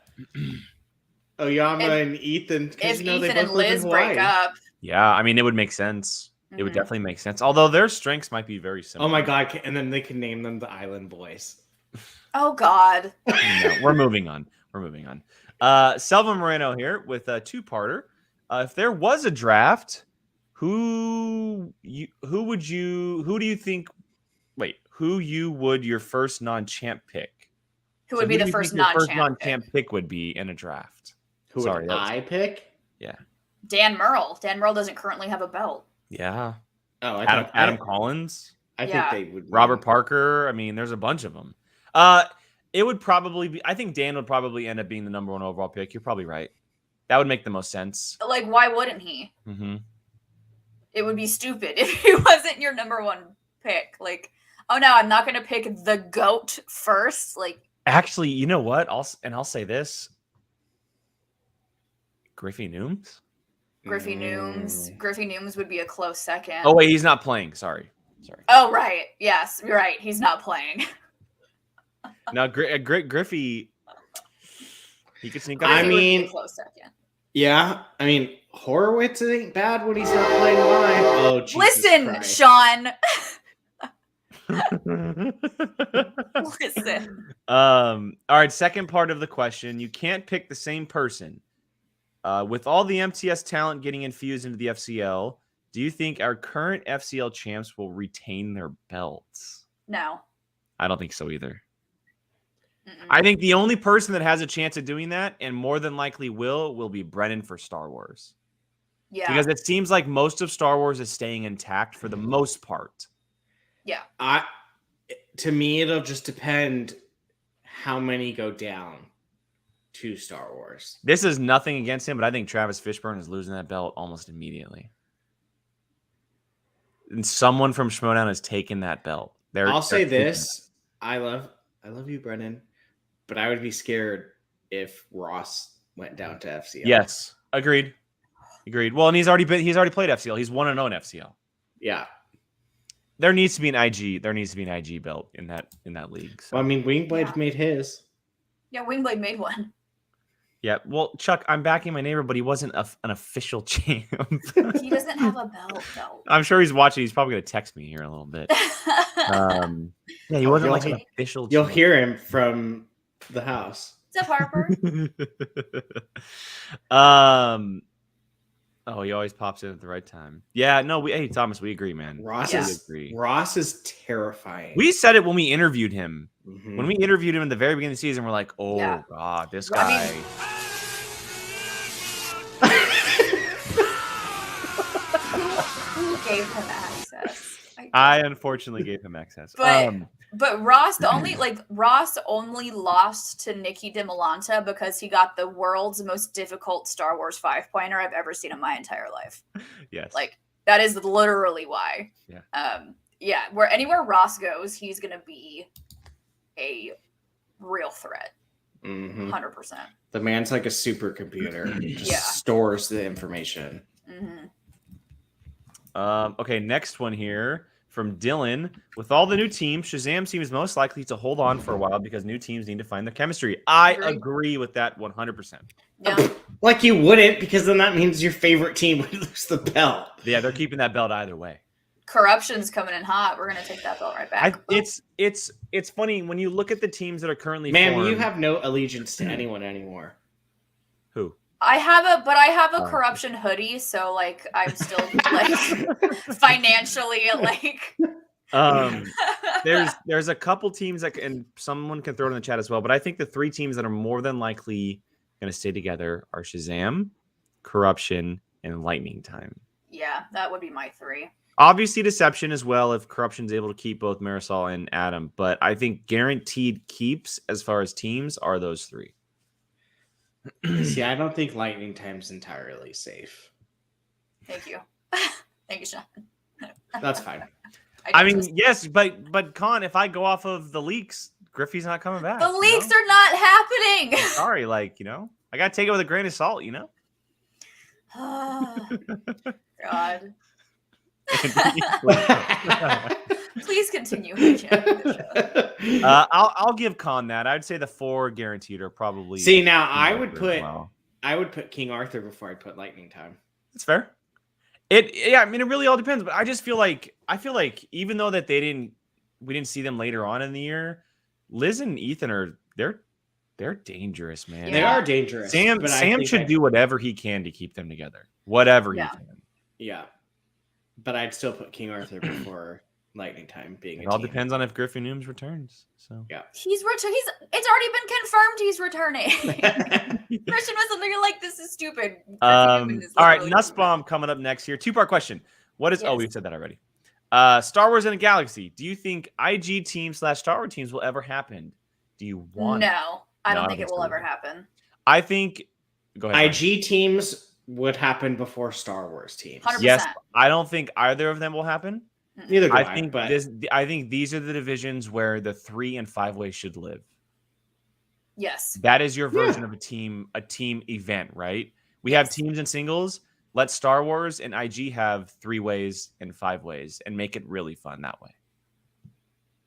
[SPEAKER 3] Oyama and Ethan.
[SPEAKER 2] If Ethan and Liz break up.
[SPEAKER 5] Yeah, I mean, it would make sense. it would definitely make sense. Although their strengths might be very similar.
[SPEAKER 3] Oh my god! And then they can name them the Island Boys.
[SPEAKER 2] Oh God.
[SPEAKER 5] No, we're moving on. Selva Moreno here with a two-parter. If there was a draft, who you would your first non-champ pick?
[SPEAKER 2] Who would be the first non-champ
[SPEAKER 5] pick would be in a draft?
[SPEAKER 3] Who would I pick?
[SPEAKER 5] Yeah.
[SPEAKER 2] Dan Murrell. Dan Murrell doesn't currently have a belt.
[SPEAKER 5] Yeah.
[SPEAKER 3] Oh,
[SPEAKER 5] Adam Collins.
[SPEAKER 3] I think they would.
[SPEAKER 5] Robert Parker. I mean, there's a bunch of them. It would probably be. I think Dan would probably end up being the number 1 overall pick. You're probably right. That would make the most sense.
[SPEAKER 2] Like, why wouldn't he?
[SPEAKER 5] Mm-hmm.
[SPEAKER 2] It would be stupid if he wasn't your number 1 pick. Like, oh no, I'm not going to pick the GOAT first. Like,
[SPEAKER 5] actually, you know what? I'll say this. Griffin Nooms.
[SPEAKER 2] Griffin Nooms would be a close second.
[SPEAKER 5] Oh wait, he's not playing. Sorry.
[SPEAKER 2] Oh right, yes, you're right. He's not playing.
[SPEAKER 5] Now, Griffey, he could sneak up.
[SPEAKER 3] I mean,
[SPEAKER 2] a close second.
[SPEAKER 3] Yeah, I mean, Horowitz ain't bad when he's not playing live. Oh, Jesus
[SPEAKER 2] listen,
[SPEAKER 3] Christ.
[SPEAKER 2] Sean. Listen.
[SPEAKER 5] All right, second part of the question. You can't pick the same person. With all the MTS talent getting infused into the FCL, do you think our current FCL champs will retain their belts?
[SPEAKER 2] No.
[SPEAKER 5] I don't think so either. I think the only person that has a chance of doing that, and more than likely will be Brennan for Star Wars.
[SPEAKER 2] Yeah.
[SPEAKER 5] Because it seems like most of Star Wars is staying intact for the most part.
[SPEAKER 2] Yeah.
[SPEAKER 3] To me, it'll just depend how many go down to Star Wars.
[SPEAKER 5] This is nothing against him, but I think Travis Fishburne is losing that belt almost immediately. And someone from Schmoedown has taken that belt.
[SPEAKER 3] I'll say this. I love you, Brennan, but I would be scared if Ross went down to FCL.
[SPEAKER 5] Yes. Agreed. Well, and he's already played FCL. He's 1-0 in FCL.
[SPEAKER 3] Yeah.
[SPEAKER 5] There needs to be an IG. There needs to be an IG belt in that league. So.
[SPEAKER 3] Well, I mean, Wingblade made his.
[SPEAKER 2] Yeah, Wingblade made one.
[SPEAKER 5] Yeah. Well, Chuck, I'm backing my neighbor, but he wasn't an official champ.
[SPEAKER 2] He doesn't have a belt, though.
[SPEAKER 5] I'm sure he's watching. He's probably going to text me here in a little bit. Yeah, he wasn't like an official champ.
[SPEAKER 3] You'll hear him from the house.
[SPEAKER 2] What's up, Harper?
[SPEAKER 5] Oh, he always pops in at the right time. Yeah, no, hey, Thomas, we agree, man.
[SPEAKER 3] Ross is terrifying.
[SPEAKER 5] We said it when we interviewed him.
[SPEAKER 3] Mm-hmm.
[SPEAKER 5] When we interviewed him at the very beginning of the season, we're like, oh, yeah. God, this guy.
[SPEAKER 2] Who gave him access?
[SPEAKER 5] I unfortunately gave him access.
[SPEAKER 2] But Ross, Ross only lost to Nikki DeMolanta because he got the world's most difficult Star Wars 5-pointer I've ever seen in my entire life.
[SPEAKER 5] Yes.
[SPEAKER 2] Like, that is literally why.
[SPEAKER 5] Yeah.
[SPEAKER 2] Anywhere Ross goes, he's gonna be a real threat. 100%.
[SPEAKER 3] The man's like a supercomputer. He just stores the information.
[SPEAKER 5] Okay, next one here from Dylan. With all the new teams, Shazam seems most likely to hold on for a while because new teams need to find their chemistry. I agree with that 100%.
[SPEAKER 2] Yeah.
[SPEAKER 3] Like you wouldn't, because then that means your favorite team would lose the belt.
[SPEAKER 5] Yeah, they're keeping that belt either way.
[SPEAKER 2] Corruption's coming in hot. We're gonna take that belt right back.
[SPEAKER 5] It's funny when you look at the teams that are currently
[SPEAKER 3] formed, you have no allegiance to anyone anymore.
[SPEAKER 5] Who?
[SPEAKER 2] I have a corruption hoodie, so like I'm still like financially like.
[SPEAKER 5] There's a couple teams that and someone can throw it in the chat as well, but I think the 3 teams that are more than likely going to stay together are Shazam, Corruption, and Lightning Time.
[SPEAKER 2] Yeah, that would be my 3.
[SPEAKER 5] Obviously, Deception as well if Corruption's able to keep both Marisol and Adam, but I think guaranteed keeps as far as teams are those 3.
[SPEAKER 3] See, I don't think Lightning Time's entirely safe.
[SPEAKER 2] Thank you. Thank you, Sean.
[SPEAKER 3] That's fine.
[SPEAKER 5] I mean, yes, but Con, if I go off of the leaks, Griffey's not coming back.
[SPEAKER 2] The leaks are not happening.
[SPEAKER 5] Sorry, I gotta take it with a grain of salt,
[SPEAKER 2] Oh, God. Please continue.
[SPEAKER 5] I'll give Con that. I'd say the 4 guaranteed are probably.
[SPEAKER 3] See, now I would put King Arthur before I put Lightning Time.
[SPEAKER 5] That's fair. I mean, it really all depends. But I feel like even though that we didn't see them later on in the year, Liz and Ethan they're dangerous, man.
[SPEAKER 3] They are dangerous.
[SPEAKER 5] Sam should do whatever he can to keep them together. Whatever he can.
[SPEAKER 3] Yeah. But I'd still put King Arthur before Lightning Time being
[SPEAKER 5] It all depends on if Griffin Nooms returns. So
[SPEAKER 3] yeah.
[SPEAKER 2] It's already been confirmed he's returning. Christian was something like, this is stupid.
[SPEAKER 5] All right, Nussbaum coming up next here. 2-part question. What is we said that already. Star Wars in a Galaxy. Do you think IG teams / Star Wars teams will ever happen? Do you want
[SPEAKER 2] No, I don't think it will ever happen.
[SPEAKER 5] I think go ahead.
[SPEAKER 3] IG teams would happen before Star Wars teams.
[SPEAKER 2] 100%.
[SPEAKER 5] Yes, I don't think either of them will happen.
[SPEAKER 3] Neither do
[SPEAKER 5] I think I think these are the divisions where the 3 and 5 ways should live.
[SPEAKER 2] Yes.
[SPEAKER 5] That is your version of a team event, right? We have teams and singles. Let Star Wars and IG have 3 ways and 5 ways and make it really fun that way.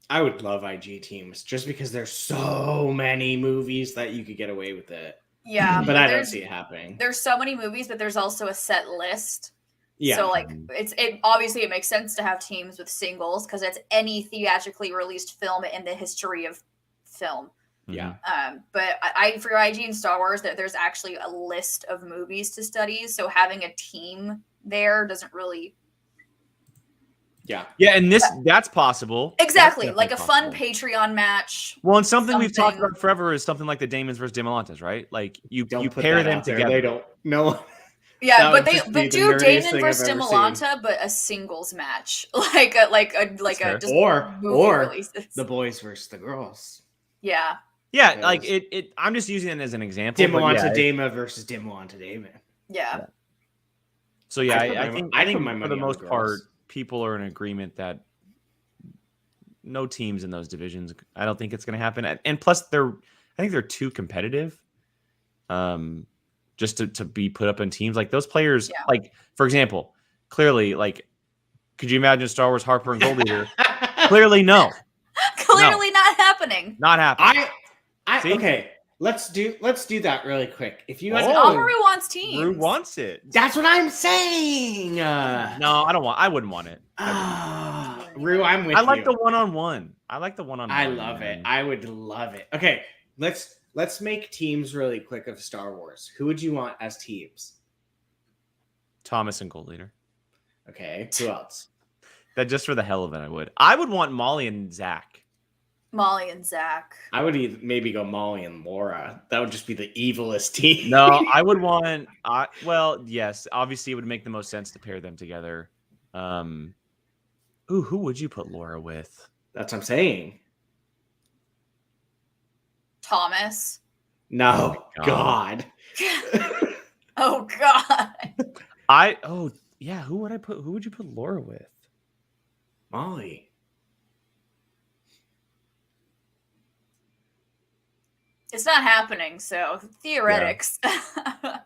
[SPEAKER 3] I would love IG teams just because there's so many movies that you could get away with it.
[SPEAKER 2] Yeah.
[SPEAKER 3] But I don't see it happening.
[SPEAKER 2] There's so many movies, but there's also a set list.
[SPEAKER 3] Yeah.
[SPEAKER 2] So like obviously it makes sense to have teams with singles because it's any theatrically released film in the history of film.
[SPEAKER 3] Yeah.
[SPEAKER 2] But I for IG and Star Wars there's actually a list of movies to study. So having a team there doesn't really.
[SPEAKER 3] Yeah.
[SPEAKER 5] Yeah, and that's possible.
[SPEAKER 2] Exactly.
[SPEAKER 5] That's
[SPEAKER 2] like a
[SPEAKER 5] possible.
[SPEAKER 2] fun Patreon match.
[SPEAKER 5] Well, and something we've talked about forever is something like the Damons versus Dimalantes, right? Like you pair them together.
[SPEAKER 3] They don't know.
[SPEAKER 2] Yeah, but do Damon versus Dimolanta, but a singles match, like a just
[SPEAKER 3] or
[SPEAKER 2] releases.
[SPEAKER 3] The boys versus the girls.
[SPEAKER 2] Yeah.
[SPEAKER 5] Yeah, like it. I'm just using it as an example.
[SPEAKER 3] Dimolanta Dama versus Dimolanta Dama.
[SPEAKER 2] Yeah.
[SPEAKER 5] So yeah, I think
[SPEAKER 3] my
[SPEAKER 5] for the most part, people are in agreement that no teams in those divisions. I don't think it's going to happen, and plus I think they're too competitive. Just to be put up in teams like those players, like for example, clearly, like, could you imagine Star Wars Harper and Gold Eater? Clearly, no.
[SPEAKER 2] Clearly not happening.
[SPEAKER 5] Not happening.
[SPEAKER 3] Okay. Let's do that really quick. If you guys,
[SPEAKER 2] Omru wants teams.
[SPEAKER 5] Rue wants it.
[SPEAKER 3] That's what I'm saying.
[SPEAKER 5] No, I wouldn't want it.
[SPEAKER 3] Rue, I'm with you.
[SPEAKER 5] I like the one-on-one. I like the one-on-one.
[SPEAKER 3] I love it. I would love it. Okay, let's make teams really quick of Star Wars. Who would you want as teams?
[SPEAKER 5] Thomas and Gold Leader.
[SPEAKER 3] Okay, who else?
[SPEAKER 5] That just for the hell of it, I would. I would want Molly and Zach.
[SPEAKER 2] Molly and Zach.
[SPEAKER 3] I would maybe go Molly and Laura. That would just be the evilest team.
[SPEAKER 5] No, I would want. Well, yes, obviously it would make the most sense to pair them together. Who would you put Laura with?
[SPEAKER 3] That's what I'm saying.
[SPEAKER 2] Thomas.
[SPEAKER 3] No, God.
[SPEAKER 2] Oh God.
[SPEAKER 5] Who would I put? Who would you put Laura with?
[SPEAKER 3] Molly.
[SPEAKER 2] It's not happening, so theoretics. Yeah.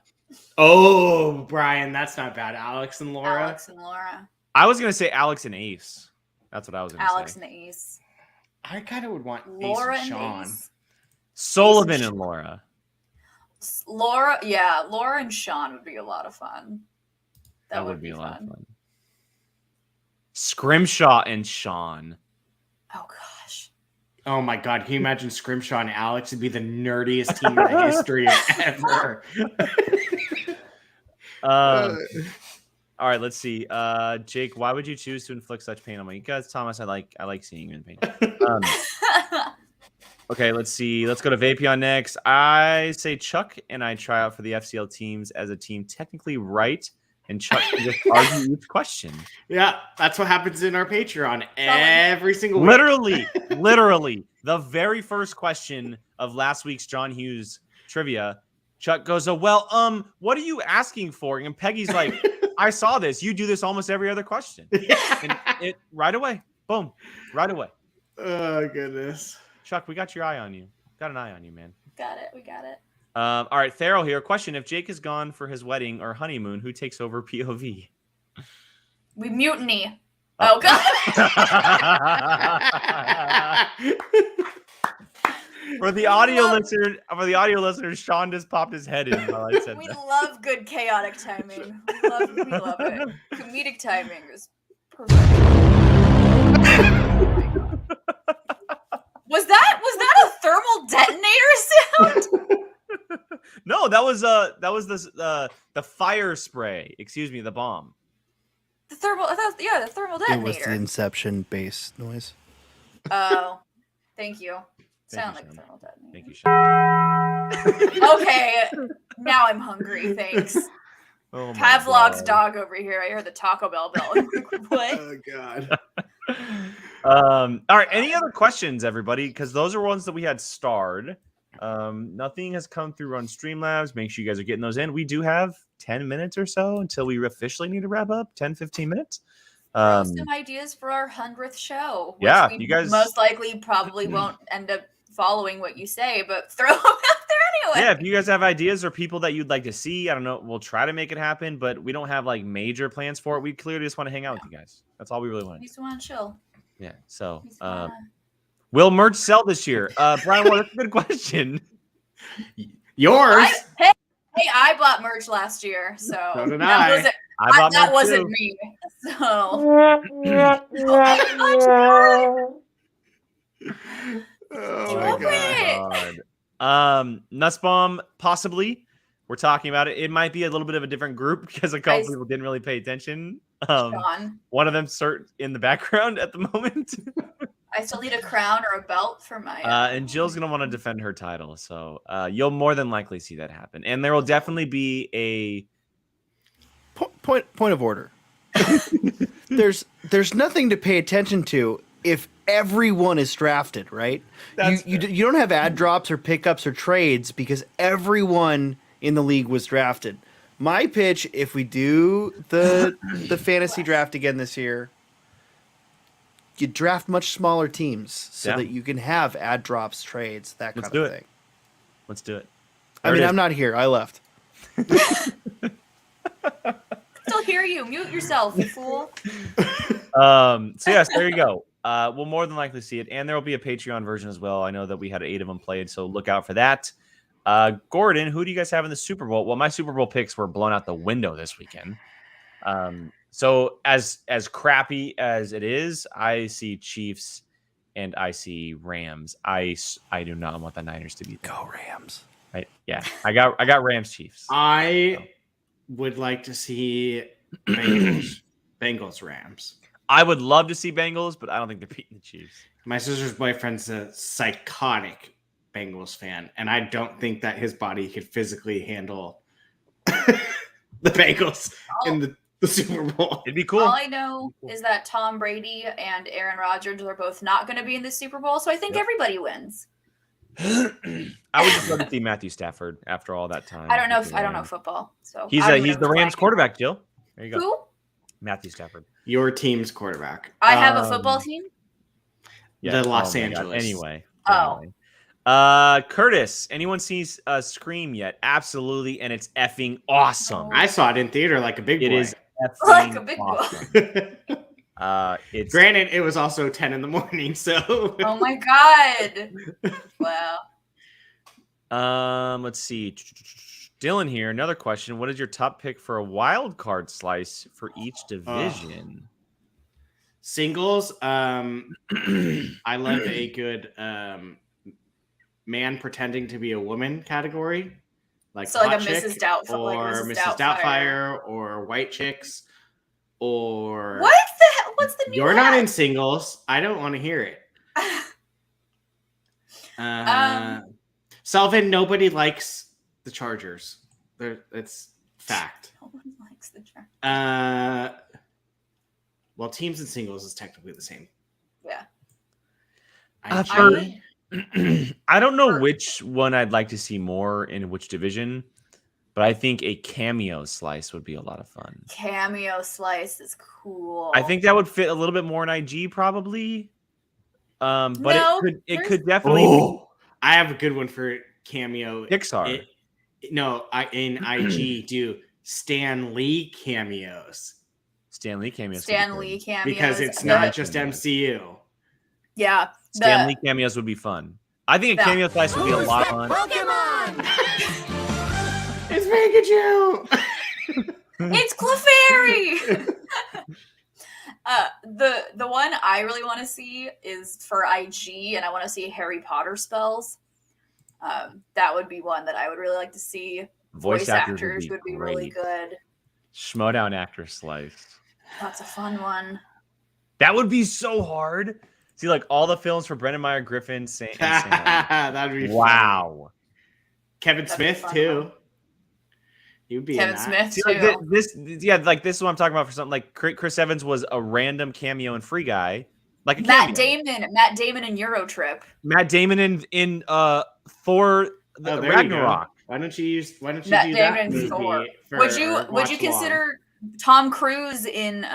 [SPEAKER 3] Oh, Brian, that's not bad. Alex and Laura.
[SPEAKER 5] I was gonna say Alex and Ace. That's what I was gonna say.
[SPEAKER 2] Alex and Ace.
[SPEAKER 3] I kind of would want
[SPEAKER 2] Laura
[SPEAKER 3] Ace and Sean.
[SPEAKER 2] Ace.
[SPEAKER 5] Sullivan and Laura.
[SPEAKER 2] Laura and Sean would be a lot of fun. That would be a lot of fun.
[SPEAKER 5] Scrimshaw and Sean.
[SPEAKER 2] Oh gosh.
[SPEAKER 3] Oh my God! Can you imagine Scrimshaw and Alex? It'd be the nerdiest team in the history of ever.
[SPEAKER 5] All right, let's see. Jake, why would you choose to inflict such pain on me? Because Thomas, I like seeing you in pain. Okay, let's see. Let's go to Vape On next. I say Chuck and I try out for the FCL teams as a team technically right, and Chuck can just argue each question.
[SPEAKER 3] Yeah, that's what happens in our Patreon every single week.
[SPEAKER 5] Literally, the very first question of last week's John Hughes trivia, Chuck goes, "Oh, well, what are you asking for?" And Peggy's like, "I saw this. You do this almost every other question." And it right away, boom, right away.
[SPEAKER 3] Oh goodness.
[SPEAKER 5] Chuck, we got your eye on you. Got an eye on you, man.
[SPEAKER 2] Got it. We got it.
[SPEAKER 5] All right, Theral here. Question: if Jake is gone for his wedding or honeymoon, who takes over POV?
[SPEAKER 2] We mutiny. Oh God.
[SPEAKER 5] For the audio listeners, Sean just popped his head in while I said
[SPEAKER 2] We
[SPEAKER 5] that.
[SPEAKER 2] love good chaotic timing. We love it. Comedic timing is perfect. Was that a thermal detonator sound?
[SPEAKER 5] No, that was the fire spray. Excuse me, the bomb.
[SPEAKER 2] The thermal detonator.
[SPEAKER 4] It was the Inception bass noise.
[SPEAKER 2] Oh, thank you.
[SPEAKER 5] Thank
[SPEAKER 2] Sound
[SPEAKER 5] you,
[SPEAKER 2] like a
[SPEAKER 5] Sean.
[SPEAKER 2] thermal detonator.
[SPEAKER 5] Thank you, Sean.
[SPEAKER 2] Okay, now I'm hungry. Thanks.
[SPEAKER 5] Oh my
[SPEAKER 2] Pavlov's
[SPEAKER 5] God.
[SPEAKER 2] dog over here. I heard the Taco Bell bell. I'm like, what?
[SPEAKER 3] Oh God.
[SPEAKER 5] All right. Any other questions, everybody? Because those are ones that we had starred. Nothing has come through on Streamlabs. Make sure you guys are getting those in. We do have 10 minutes or so until we officially need to wrap up. 10, 15 minutes.
[SPEAKER 2] Throw some ideas for our 100th show. Which
[SPEAKER 5] Yeah,
[SPEAKER 2] we
[SPEAKER 5] you guys
[SPEAKER 2] most likely probably won't end up following what you say, but throw them out there anyway.
[SPEAKER 5] Yeah, if you guys have ideas or people that you'd like to see, I don't know, we'll try to make it happen, but we don't have like major plans for it. We clearly just want to hang out with you guys. That's all we really want
[SPEAKER 2] We
[SPEAKER 5] to do.
[SPEAKER 2] just want to chill.
[SPEAKER 5] Yeah. So,
[SPEAKER 2] We just wanna-
[SPEAKER 5] will merch sell this year? Brian, well, that's a good question.
[SPEAKER 3] Yours.
[SPEAKER 2] Hey, I bought merch last year, so
[SPEAKER 3] So did
[SPEAKER 2] that
[SPEAKER 3] I.
[SPEAKER 2] wasn't
[SPEAKER 5] I bought
[SPEAKER 2] that
[SPEAKER 5] merch
[SPEAKER 2] wasn't
[SPEAKER 5] too.
[SPEAKER 2] me. So
[SPEAKER 3] Oh
[SPEAKER 2] my
[SPEAKER 3] my
[SPEAKER 2] God.
[SPEAKER 5] God. Nussbaum, possibly. We're talking about it. It might be a little bit of a different group because a couple people didn't really pay attention.
[SPEAKER 2] Sean,
[SPEAKER 5] One of them in the background at the moment.
[SPEAKER 2] I still need a crown or a belt for my.
[SPEAKER 5] And Jill's going to want to defend her title. So you'll more than likely see that happen. And there will definitely be a
[SPEAKER 4] Point of order. There's nothing to pay attention to if everyone is drafted, right? You don't have ad drops or pickups or trades because everyone in the league was drafted. My pitch, if we do the fantasy draft again this year, you draft much smaller teams so that you can have ad drops, trades, that kind of thing.
[SPEAKER 5] Let's do it.
[SPEAKER 4] I mean, I'm not here. I left.
[SPEAKER 2] Still hear you. Mute yourself, you fool.
[SPEAKER 5] So yes, there you go. We'll more than likely see it, and there will be a Patreon version as well. I know that we had 8 of them played, so look out for that. Gordon, who do you guys have in the Super Bowl? Well, my Super Bowl picks were blown out the window this weekend. So as crappy as it is, I see Chiefs and I see Rams. I do not want the Niners to beat them.
[SPEAKER 4] Go Rams.
[SPEAKER 5] Right? Yeah, I got Rams Chiefs.
[SPEAKER 3] I would like to see Bengals Rams.
[SPEAKER 5] I would love to see Bengals, but I don't think they're beating the Chiefs.
[SPEAKER 3] My sister's boyfriend's a psychotic Bengals fan, and I don't think that his body could physically handle the Bengals in the Super Bowl.
[SPEAKER 5] It'd be cool.
[SPEAKER 2] All I know is that Tom Brady and Aaron Rodgers are both not going to be in the Super Bowl, so I think everybody wins.
[SPEAKER 5] I would just love to see Matthew Stafford after all that time.
[SPEAKER 2] I don't know football, so
[SPEAKER 5] He's
[SPEAKER 2] I don't
[SPEAKER 5] he's
[SPEAKER 2] know
[SPEAKER 5] the
[SPEAKER 2] who's
[SPEAKER 5] Rams
[SPEAKER 2] playing.
[SPEAKER 5] quarterback, Jill. There you go.
[SPEAKER 2] Who?
[SPEAKER 5] Matthew Stafford.
[SPEAKER 3] Your team's quarterback.
[SPEAKER 2] I have a football team.
[SPEAKER 3] The Los
[SPEAKER 5] my God.
[SPEAKER 3] Angeles.
[SPEAKER 5] Anyway.
[SPEAKER 2] Oh.
[SPEAKER 5] Curtis, anyone sees Scream yet? Absolutely, and it's effing awesome.
[SPEAKER 3] I saw it in theater like a big boy.
[SPEAKER 5] It is effing
[SPEAKER 2] Like a big boy.
[SPEAKER 5] awesome. It's
[SPEAKER 3] Granted, it was also 10 in the morning, so.
[SPEAKER 2] Oh my God! Wow.
[SPEAKER 5] Let's see. Dylan here. Another question. What is your top pick for a wild card slice for each division?
[SPEAKER 3] Singles. I love a good man pretending to be a woman category. Like
[SPEAKER 2] So like
[SPEAKER 3] Hot
[SPEAKER 2] a
[SPEAKER 3] Chick
[SPEAKER 2] Mrs. Doubtfire,
[SPEAKER 3] or
[SPEAKER 2] like
[SPEAKER 3] Mrs. Doubtfire or White Chicks or
[SPEAKER 2] What the hell? What's the new
[SPEAKER 3] You're not
[SPEAKER 2] ad?
[SPEAKER 3] in singles. I don't want to hear it. Selvin, nobody likes the Chargers. It's fact.
[SPEAKER 2] No one likes the Chargers.
[SPEAKER 3] Well, teams and singles is technically the same.
[SPEAKER 2] Yeah.
[SPEAKER 5] I don't know which one I'd like to see more in which division, but I think a cameo slice would be a lot of fun.
[SPEAKER 2] Cameo slice is cool.
[SPEAKER 5] I think that would fit a little bit more in IG probably. But
[SPEAKER 2] No,
[SPEAKER 5] it could definitely
[SPEAKER 3] I have a good one for cameo.
[SPEAKER 5] be Pixar.
[SPEAKER 3] In IG do Stan Lee cameos.
[SPEAKER 5] Stan Lee cameos.
[SPEAKER 2] Stan Lee cameos.
[SPEAKER 3] Because it's not just MCU.
[SPEAKER 2] Yeah.
[SPEAKER 5] Stan Lee cameos would be fun. I think a Cameo Slice would be a lot of fun.
[SPEAKER 6] Pokemon!
[SPEAKER 3] It's Pikachu!
[SPEAKER 2] It's Clefairy! The one I really want to see is for IG, and I want to see Harry Potter spells. That would be one that I would really like to see. Voice actors would be really good.
[SPEAKER 5] Schmoedown actor slice.
[SPEAKER 2] That's a fun one.
[SPEAKER 5] That would be so hard. See, like all the films for Brendan Meyer, Griffin, Sam.
[SPEAKER 3] That'd be
[SPEAKER 5] wow.
[SPEAKER 3] Fun. Kevin Smith too. You'd be
[SPEAKER 2] Kevin Smith
[SPEAKER 5] See,
[SPEAKER 2] too.
[SPEAKER 5] like this is what I'm talking about for something like Chris Evans was a random cameo and Free Guy, like a
[SPEAKER 2] Matt
[SPEAKER 5] cameo.
[SPEAKER 2] Damon in Eurotrip.
[SPEAKER 5] Matt Damon in Thor Ragnarok.
[SPEAKER 3] Why don't you
[SPEAKER 2] Matt
[SPEAKER 3] do
[SPEAKER 2] Damon
[SPEAKER 3] that
[SPEAKER 2] in
[SPEAKER 3] movie?
[SPEAKER 2] Thor.
[SPEAKER 3] For
[SPEAKER 2] Would you
[SPEAKER 3] watch
[SPEAKER 2] consider Tom Cruise in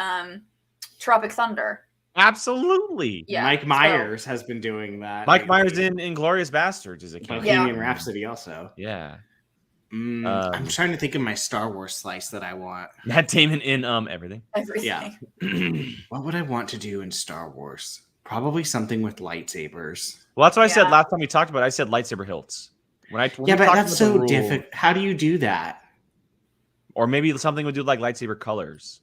[SPEAKER 2] Tropic Thunder?
[SPEAKER 5] Absolutely.
[SPEAKER 2] Yeah.
[SPEAKER 3] Mike Myers has been doing that.
[SPEAKER 5] Mike Myers in Inglourious Bastards is a cameo.
[SPEAKER 3] Bohemian Rhapsody also.
[SPEAKER 5] Yeah.
[SPEAKER 3] I'm trying to think of my Star Wars slice that I want.
[SPEAKER 5] Matt Damon in everything.
[SPEAKER 3] Yeah. What would I want to do in Star Wars? Probably something with lightsabers.
[SPEAKER 5] Well, that's what I said last time we talked about it. I said lightsaber hilts. When
[SPEAKER 3] but that's so difficult. How do you do that?
[SPEAKER 5] Or maybe something would do like lightsaber colors.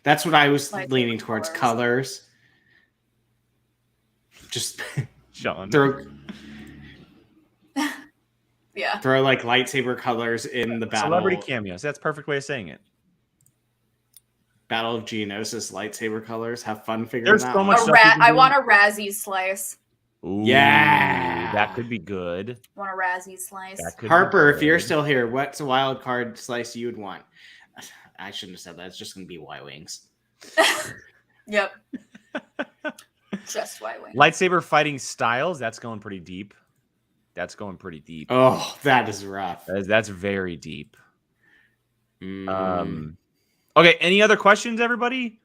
[SPEAKER 3] That's what I was leaning towards. Colors. Just
[SPEAKER 5] Sean.
[SPEAKER 3] throw
[SPEAKER 2] Yeah.
[SPEAKER 3] Throw like lightsaber colors in the battle.
[SPEAKER 5] Celebrity cameos. That's a perfect way of saying it.
[SPEAKER 3] Battle of Geonosis lightsaber colors. Have fun figuring that out.
[SPEAKER 5] So much
[SPEAKER 2] I want a Razzie slice.
[SPEAKER 5] Ooh,
[SPEAKER 3] yeah.
[SPEAKER 5] That could be good.
[SPEAKER 2] I want a Razzie slice.
[SPEAKER 3] Harper, if you're still here, what's a wild card slice you would want? I shouldn't have said that. It's just going to be Y-Wings.
[SPEAKER 2] Yep. Just Y-Wings.
[SPEAKER 5] Lightsaber fighting styles. That's going pretty deep.
[SPEAKER 3] Oh, that is rough.
[SPEAKER 5] That's very deep. Okay. Any other questions, everybody?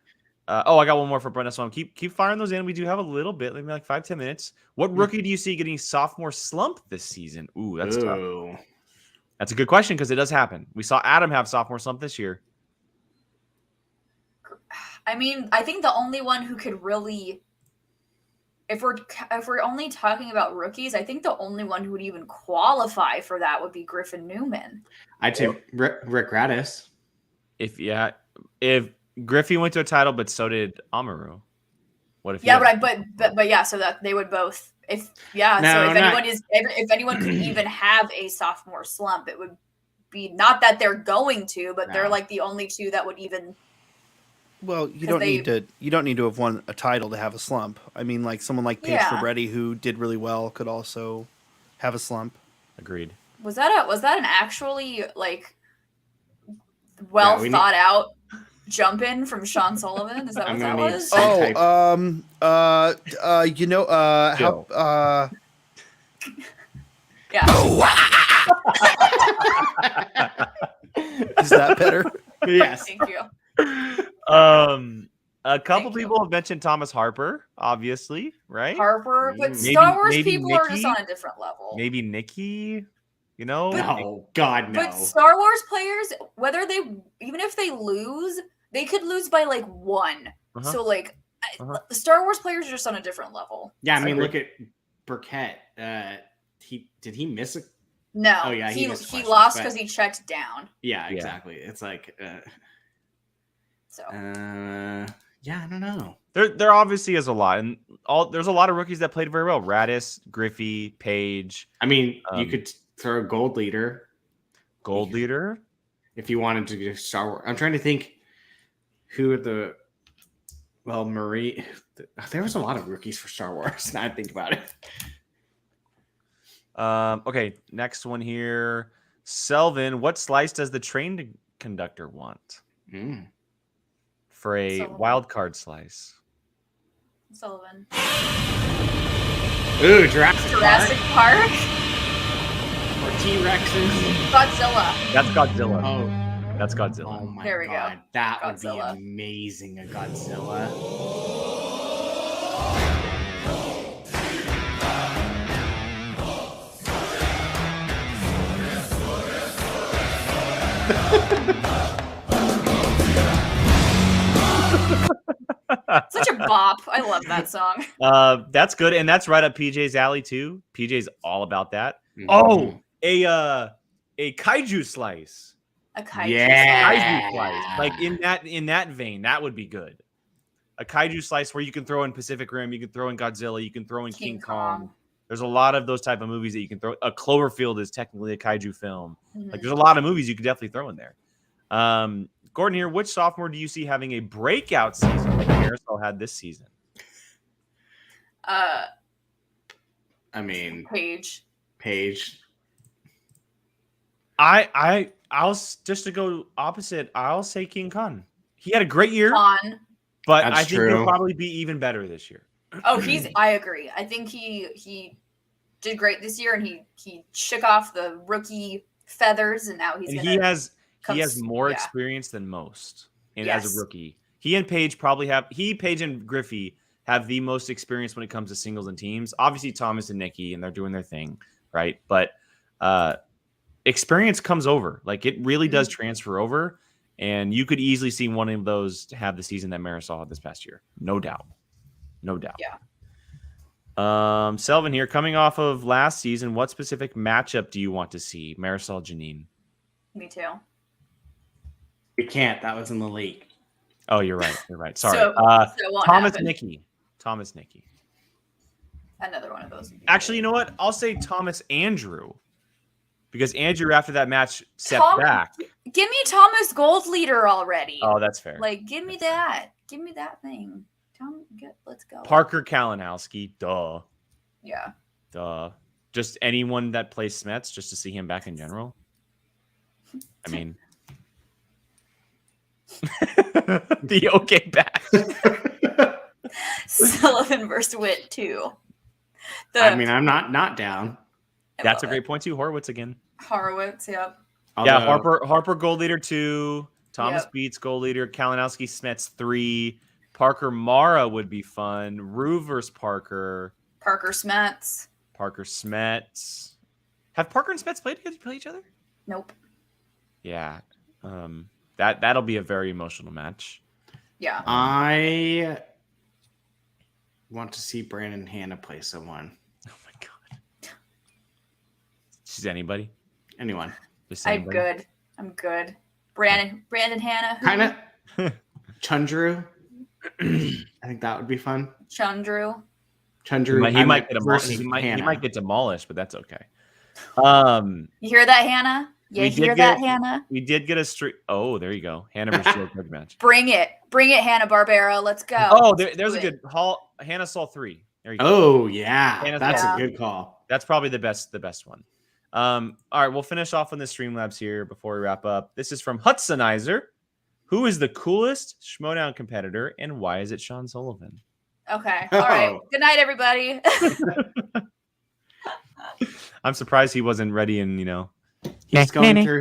[SPEAKER 5] I got one more for Brenda. So keep firing those in. We do have a little bit, maybe like 5-10 minutes. What rookie do you see getting sophomore slump this season? Ooh, that's tough. That's a good question because it does happen. We saw Adam have sophomore slump this year.
[SPEAKER 2] I mean, I think the only one who could really, if we're only talking about rookies, I think the only one who would even qualify for that would be Griffin Newman.
[SPEAKER 3] I'd say Rick Radis.
[SPEAKER 5] If Griffey went to a title, but so did Amaru. What if?
[SPEAKER 2] Yeah, but yeah, so that they would both. If anyone could even have a sophomore slump, it would be not that they're going to, but they're like the only two that would even.
[SPEAKER 4] Well, you don't need to have won a title to have a slump. I mean, like someone like Paige Fabretti who did really well could also have a slump.
[SPEAKER 5] Agreed.
[SPEAKER 2] Was that an actually like thought out jump in from Sean Sullivan? Is that what that was? Yeah.
[SPEAKER 4] Is that better?
[SPEAKER 3] Yes.
[SPEAKER 2] Thank you.
[SPEAKER 5] A couple people have mentioned Thomas Harper, obviously, right?
[SPEAKER 2] But
[SPEAKER 5] maybe,
[SPEAKER 2] Star Wars
[SPEAKER 5] maybe
[SPEAKER 2] people
[SPEAKER 5] Nikki?
[SPEAKER 2] are just on a different level.
[SPEAKER 5] Maybe Nikki,
[SPEAKER 3] No, God, no.
[SPEAKER 2] But Star Wars players, even if they lose, they could lose by like 1. So like, Star Wars players are just on a different level.
[SPEAKER 3] Yeah, I mean, look at Burkett. Did he miss a?
[SPEAKER 2] No.
[SPEAKER 3] Oh yeah,
[SPEAKER 2] he lost because he checked down.
[SPEAKER 3] Yeah, exactly. It's like. Yeah, I don't know.
[SPEAKER 5] There obviously is a lot, and there's a lot of rookies that played very well. Radis, Griffey, Page.
[SPEAKER 3] I mean, you could throw a gold leader. If you wanted to do Star Wars. I'm trying to think who Marie. There was a lot of rookies for Star Wars. Now I think about it.
[SPEAKER 5] Okay, next one here. Selvin, what slice does the train conductor want? For a wild card slice.
[SPEAKER 2] Sullivan.
[SPEAKER 3] Ooh, Jurassic
[SPEAKER 2] Park.
[SPEAKER 3] Or T-Rexes.
[SPEAKER 2] Godzilla.
[SPEAKER 5] That's Godzilla.
[SPEAKER 3] Oh.
[SPEAKER 5] That's Godzilla.
[SPEAKER 3] Oh my
[SPEAKER 2] there we
[SPEAKER 3] God.
[SPEAKER 2] Go.
[SPEAKER 3] That
[SPEAKER 2] Godzilla.
[SPEAKER 3] would be amazing, a Godzilla.
[SPEAKER 2] It's such a bop. I love that song.
[SPEAKER 5] That's good, and that's right up PJ's alley too. PJ's all about that.
[SPEAKER 3] Mhm.
[SPEAKER 5] Oh, a kaiju slice.
[SPEAKER 2] A kaiju
[SPEAKER 3] Yeah.
[SPEAKER 5] Kaiju slice. Like in that vein, that would be good. A kaiju slice where you can throw in Pacific Rim, you can throw in Godzilla, you can throw in King Kong. There's a lot of those type of movies that you can throw. A Cloverfield is technically a kaiju film. Like there's a lot of movies you could definitely throw in there. Gordon here, which sophomore do you see having a breakout season like Marisol had this season?
[SPEAKER 3] I mean,
[SPEAKER 2] Paige.
[SPEAKER 5] I'll just to go opposite. I'll say King Kong. He had a great year, but
[SPEAKER 3] That's
[SPEAKER 5] I think
[SPEAKER 3] true.
[SPEAKER 5] he'll probably be even better this year.
[SPEAKER 2] Oh, I agree. I think he did great this year, and he shook off the rookie feathers, and now
[SPEAKER 5] he has more experience than most. And as a rookie, he and Paige Paige and Griffey have the most experience when it comes to singles and teams. Obviously, Thomas and Nikki, and they're doing their thing, right? But experience comes over. Like it really does transfer over, and you could easily see one of those to have the season that Marisol had this past year. No doubt.
[SPEAKER 2] Yeah.
[SPEAKER 5] Selvin here, coming off of last season, what specific matchup do you want to see? Marisol, Janine.
[SPEAKER 2] Me too.
[SPEAKER 3] we can't. That was in the league.
[SPEAKER 5] Oh, you're right. Sorry.
[SPEAKER 2] So it won't
[SPEAKER 5] Thomas
[SPEAKER 2] happen.
[SPEAKER 5] Nikki.
[SPEAKER 2] Another one of those.
[SPEAKER 5] Actually, you know what? I'll say Thomas Andrew. Because Andrew, after that match, stepped back.
[SPEAKER 2] Give me Thomas Gold Leader already.
[SPEAKER 5] Oh, that's fair.
[SPEAKER 2] Like, give me that. Give me that thing. Let's go.
[SPEAKER 5] Parker Kalinowski. Duh.
[SPEAKER 2] Yeah.
[SPEAKER 5] Just anyone that plays Smets, just to see him back in general. I mean, the okay back.
[SPEAKER 2] Sullivan versus Witt too.
[SPEAKER 3] I mean, I'm not down.
[SPEAKER 5] That's a great point too. Horowitz again.
[SPEAKER 2] Horowitz, yep.
[SPEAKER 5] Yeah, Harper gold leader 2. Thomas Beats gold leader. Kalinowski Smets 3. Parker Mara would be fun. Rue versus Parker.
[SPEAKER 2] Parker Smets.
[SPEAKER 5] Have Parker and Smets play each other?
[SPEAKER 2] Nope.
[SPEAKER 5] Yeah. That'll be a very emotional match.
[SPEAKER 2] Yeah.
[SPEAKER 3] I want to see Brandon Hannah play someone.
[SPEAKER 5] Oh my god. She's anybody?
[SPEAKER 3] Anyone.
[SPEAKER 5] Just anybody?
[SPEAKER 2] I'm good. Brandon Hannah.
[SPEAKER 3] Kind of. Chundru. I think that would be fun.
[SPEAKER 2] Chundru.
[SPEAKER 5] He might get demolished, but that's okay. You
[SPEAKER 2] hear that, Hannah? Hannah?
[SPEAKER 5] We did get a streak. Oh, there you go. Hannah versus Shield match.
[SPEAKER 2] Bring it, Hanna-Barbera. Let's go.
[SPEAKER 5] Oh, there's a good Hannah Saw 3. There you go.
[SPEAKER 3] Oh yeah,
[SPEAKER 5] Hannah
[SPEAKER 3] that's
[SPEAKER 5] Saw
[SPEAKER 3] a good call.
[SPEAKER 5] That's probably the best one. All right, we'll finish off on the Streamlabs here before we wrap up. This is from Hudsonizer. Who is the coolest Schmoedown competitor, and why is it Sean Sullivan?
[SPEAKER 2] Okay. All right. Good night, everybody.
[SPEAKER 5] I'm surprised he wasn't ready and,
[SPEAKER 3] He's going through.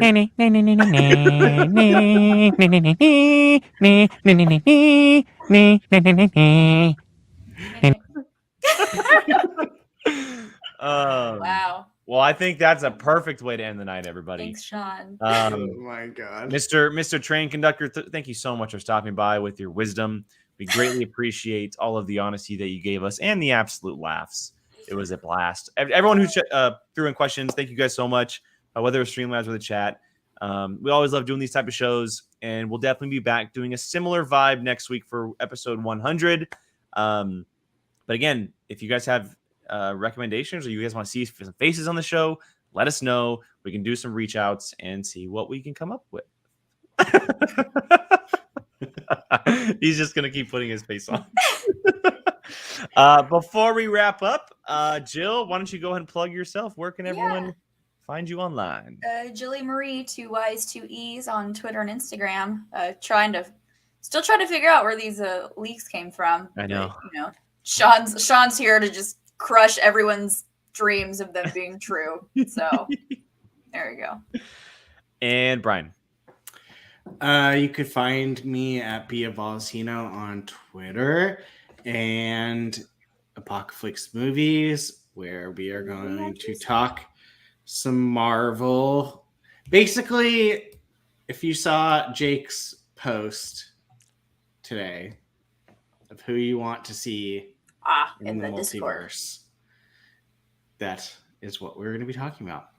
[SPEAKER 2] Wow.
[SPEAKER 5] Well, I think that's a perfect way to end the night, everybody.
[SPEAKER 2] Thanks, Sean.
[SPEAKER 3] Oh my God.
[SPEAKER 5] Mr. Train Conductor, thank you so much for stopping by with your wisdom. We greatly appreciate all of the honesty that you gave us and the absolute laughs. It was a blast. Everyone who threw in questions, thank you guys so much, whether it's Streamlabs or the chat. We always love doing these type of shows, and we'll definitely be back doing a similar vibe next week for episode 100. But again, if you guys have recommendations or you guys want to see some faces on the show, let us know. We can do some reach outs and see what we can come up with. He's just gonna keep putting his face on. Before we wrap up, Jill, why don't you go ahead and plug yourself? Where can everyone find you online?
[SPEAKER 2] Jilly Marie, 2 Y's, 2 E's on Twitter and Instagram. Still trying to figure out where these leaks came from.
[SPEAKER 5] I know.
[SPEAKER 2] But, Sean's here to just crush everyone's dreams of them being true. So there you go. And
[SPEAKER 5] Brian.
[SPEAKER 3] You could find me at Biavalsino on Twitter and Apocalypse Movies, where we are going to talk some Marvel. Basically, if you saw Jake's post today of of who you want to see
[SPEAKER 2] in the Discord.
[SPEAKER 3] multiverse. That is what we're going to be talking about.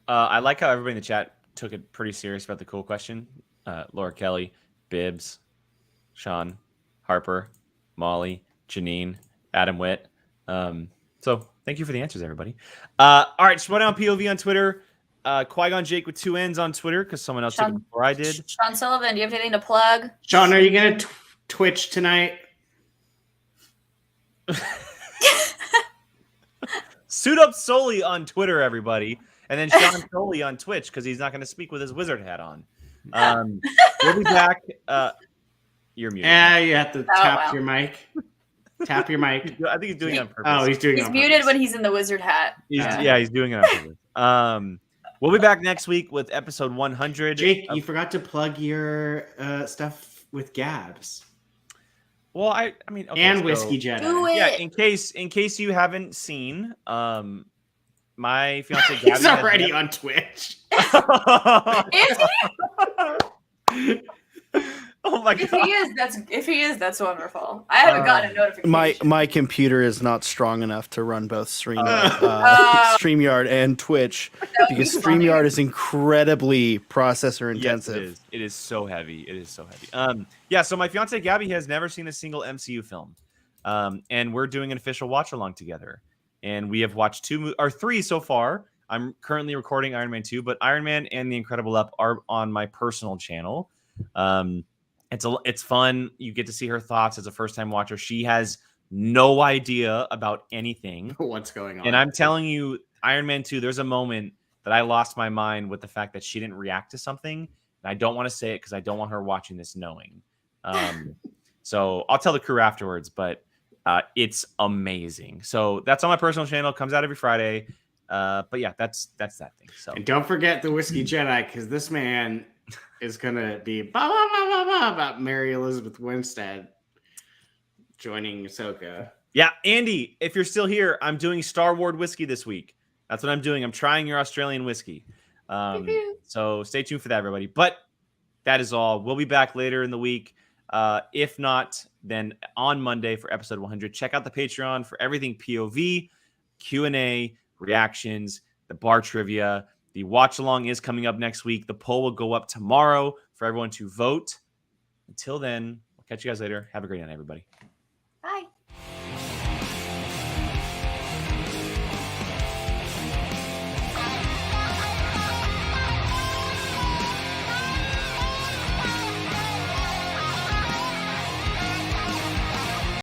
[SPEAKER 5] I like how everybody in the chat took it pretty serious about the cool question. Laura Kelly, Bibbs, Sean, Harper, Molly, Janine, Adam Witt. So thank you for the answers, everybody. All right, Schmoedown POV on Twitter. Qui-Gon Jake with 2 N's on Twitter because someone else did it before I did.
[SPEAKER 2] Sean Sullivan, do you have anything to plug?
[SPEAKER 3] Sean, are you going to Twitch tonight?
[SPEAKER 5] Suit Up Solely on Twitter, everybody. And then Sean Solely on Twitch because he's not going to speak with his wizard hat on. We'll be back. You're muted.
[SPEAKER 3] Yeah, you have to tap your mic. Tap your mic.
[SPEAKER 5] I think he's doing it on purpose.
[SPEAKER 3] Oh, he's doing it
[SPEAKER 2] He's
[SPEAKER 3] on
[SPEAKER 2] muted
[SPEAKER 3] purpose.
[SPEAKER 2] when he's in the wizard hat.
[SPEAKER 5] He's doing it on purpose. We'll be back next week with episode 100.
[SPEAKER 3] Jake, you forgot to plug your stuff with Gabs.
[SPEAKER 5] Well, I mean, okay,
[SPEAKER 3] and
[SPEAKER 5] so,
[SPEAKER 3] Whiskey Jedi.
[SPEAKER 2] Do it.
[SPEAKER 5] Yeah, in case you haven't seen, my fiance Gabby
[SPEAKER 3] He's already on Twitch.
[SPEAKER 2] Is he?
[SPEAKER 5] Oh my god!
[SPEAKER 2] If he is, that's wonderful. I haven't gotten a notification.
[SPEAKER 4] My computer is not strong enough to run both StreamYard and Twitch because StreamYard is incredibly processor intensive.
[SPEAKER 5] Yes, it is so heavy. It is so heavy. Yeah. So my fiance Gabby has never seen a single MCU film, and we're doing an official watch along together. And we have watched 2 or 3 so far. I'm currently recording Iron Man 2, but Iron Man and The Incredible Up are on my personal channel. It's fun. You get to see her thoughts as a first-time watcher. She has no idea about anything.
[SPEAKER 3] What's going on?
[SPEAKER 5] And I'm telling you, Iron Man 2, there's a moment that I lost my mind with the fact that she didn't react to something. And I don't want to say it because I don't want her watching this knowing. So I'll tell the crew afterwards, but it's amazing. So that's on my personal channel. Comes out every Friday. But yeah, that's that thing. So
[SPEAKER 3] and don't forget the Whiskey Jedi because this man is gonna be about Mary Elizabeth Winstead joining Ahsoka.
[SPEAKER 5] Yeah, Andy, if you're still here, I'm doing Star Wars whiskey this week. That's what I'm doing. I'm trying your Australian whiskey. So stay tuned for that, everybody. But that is all. We'll be back later in the week. If not, then on Monday for episode 100. Check out the Patreon for everything POV, Q&A, reactions, the bar trivia. The watch along is coming up next week. The poll will go up tomorrow for everyone to vote. Until then, we'll catch you guys later. Have a great night, everybody.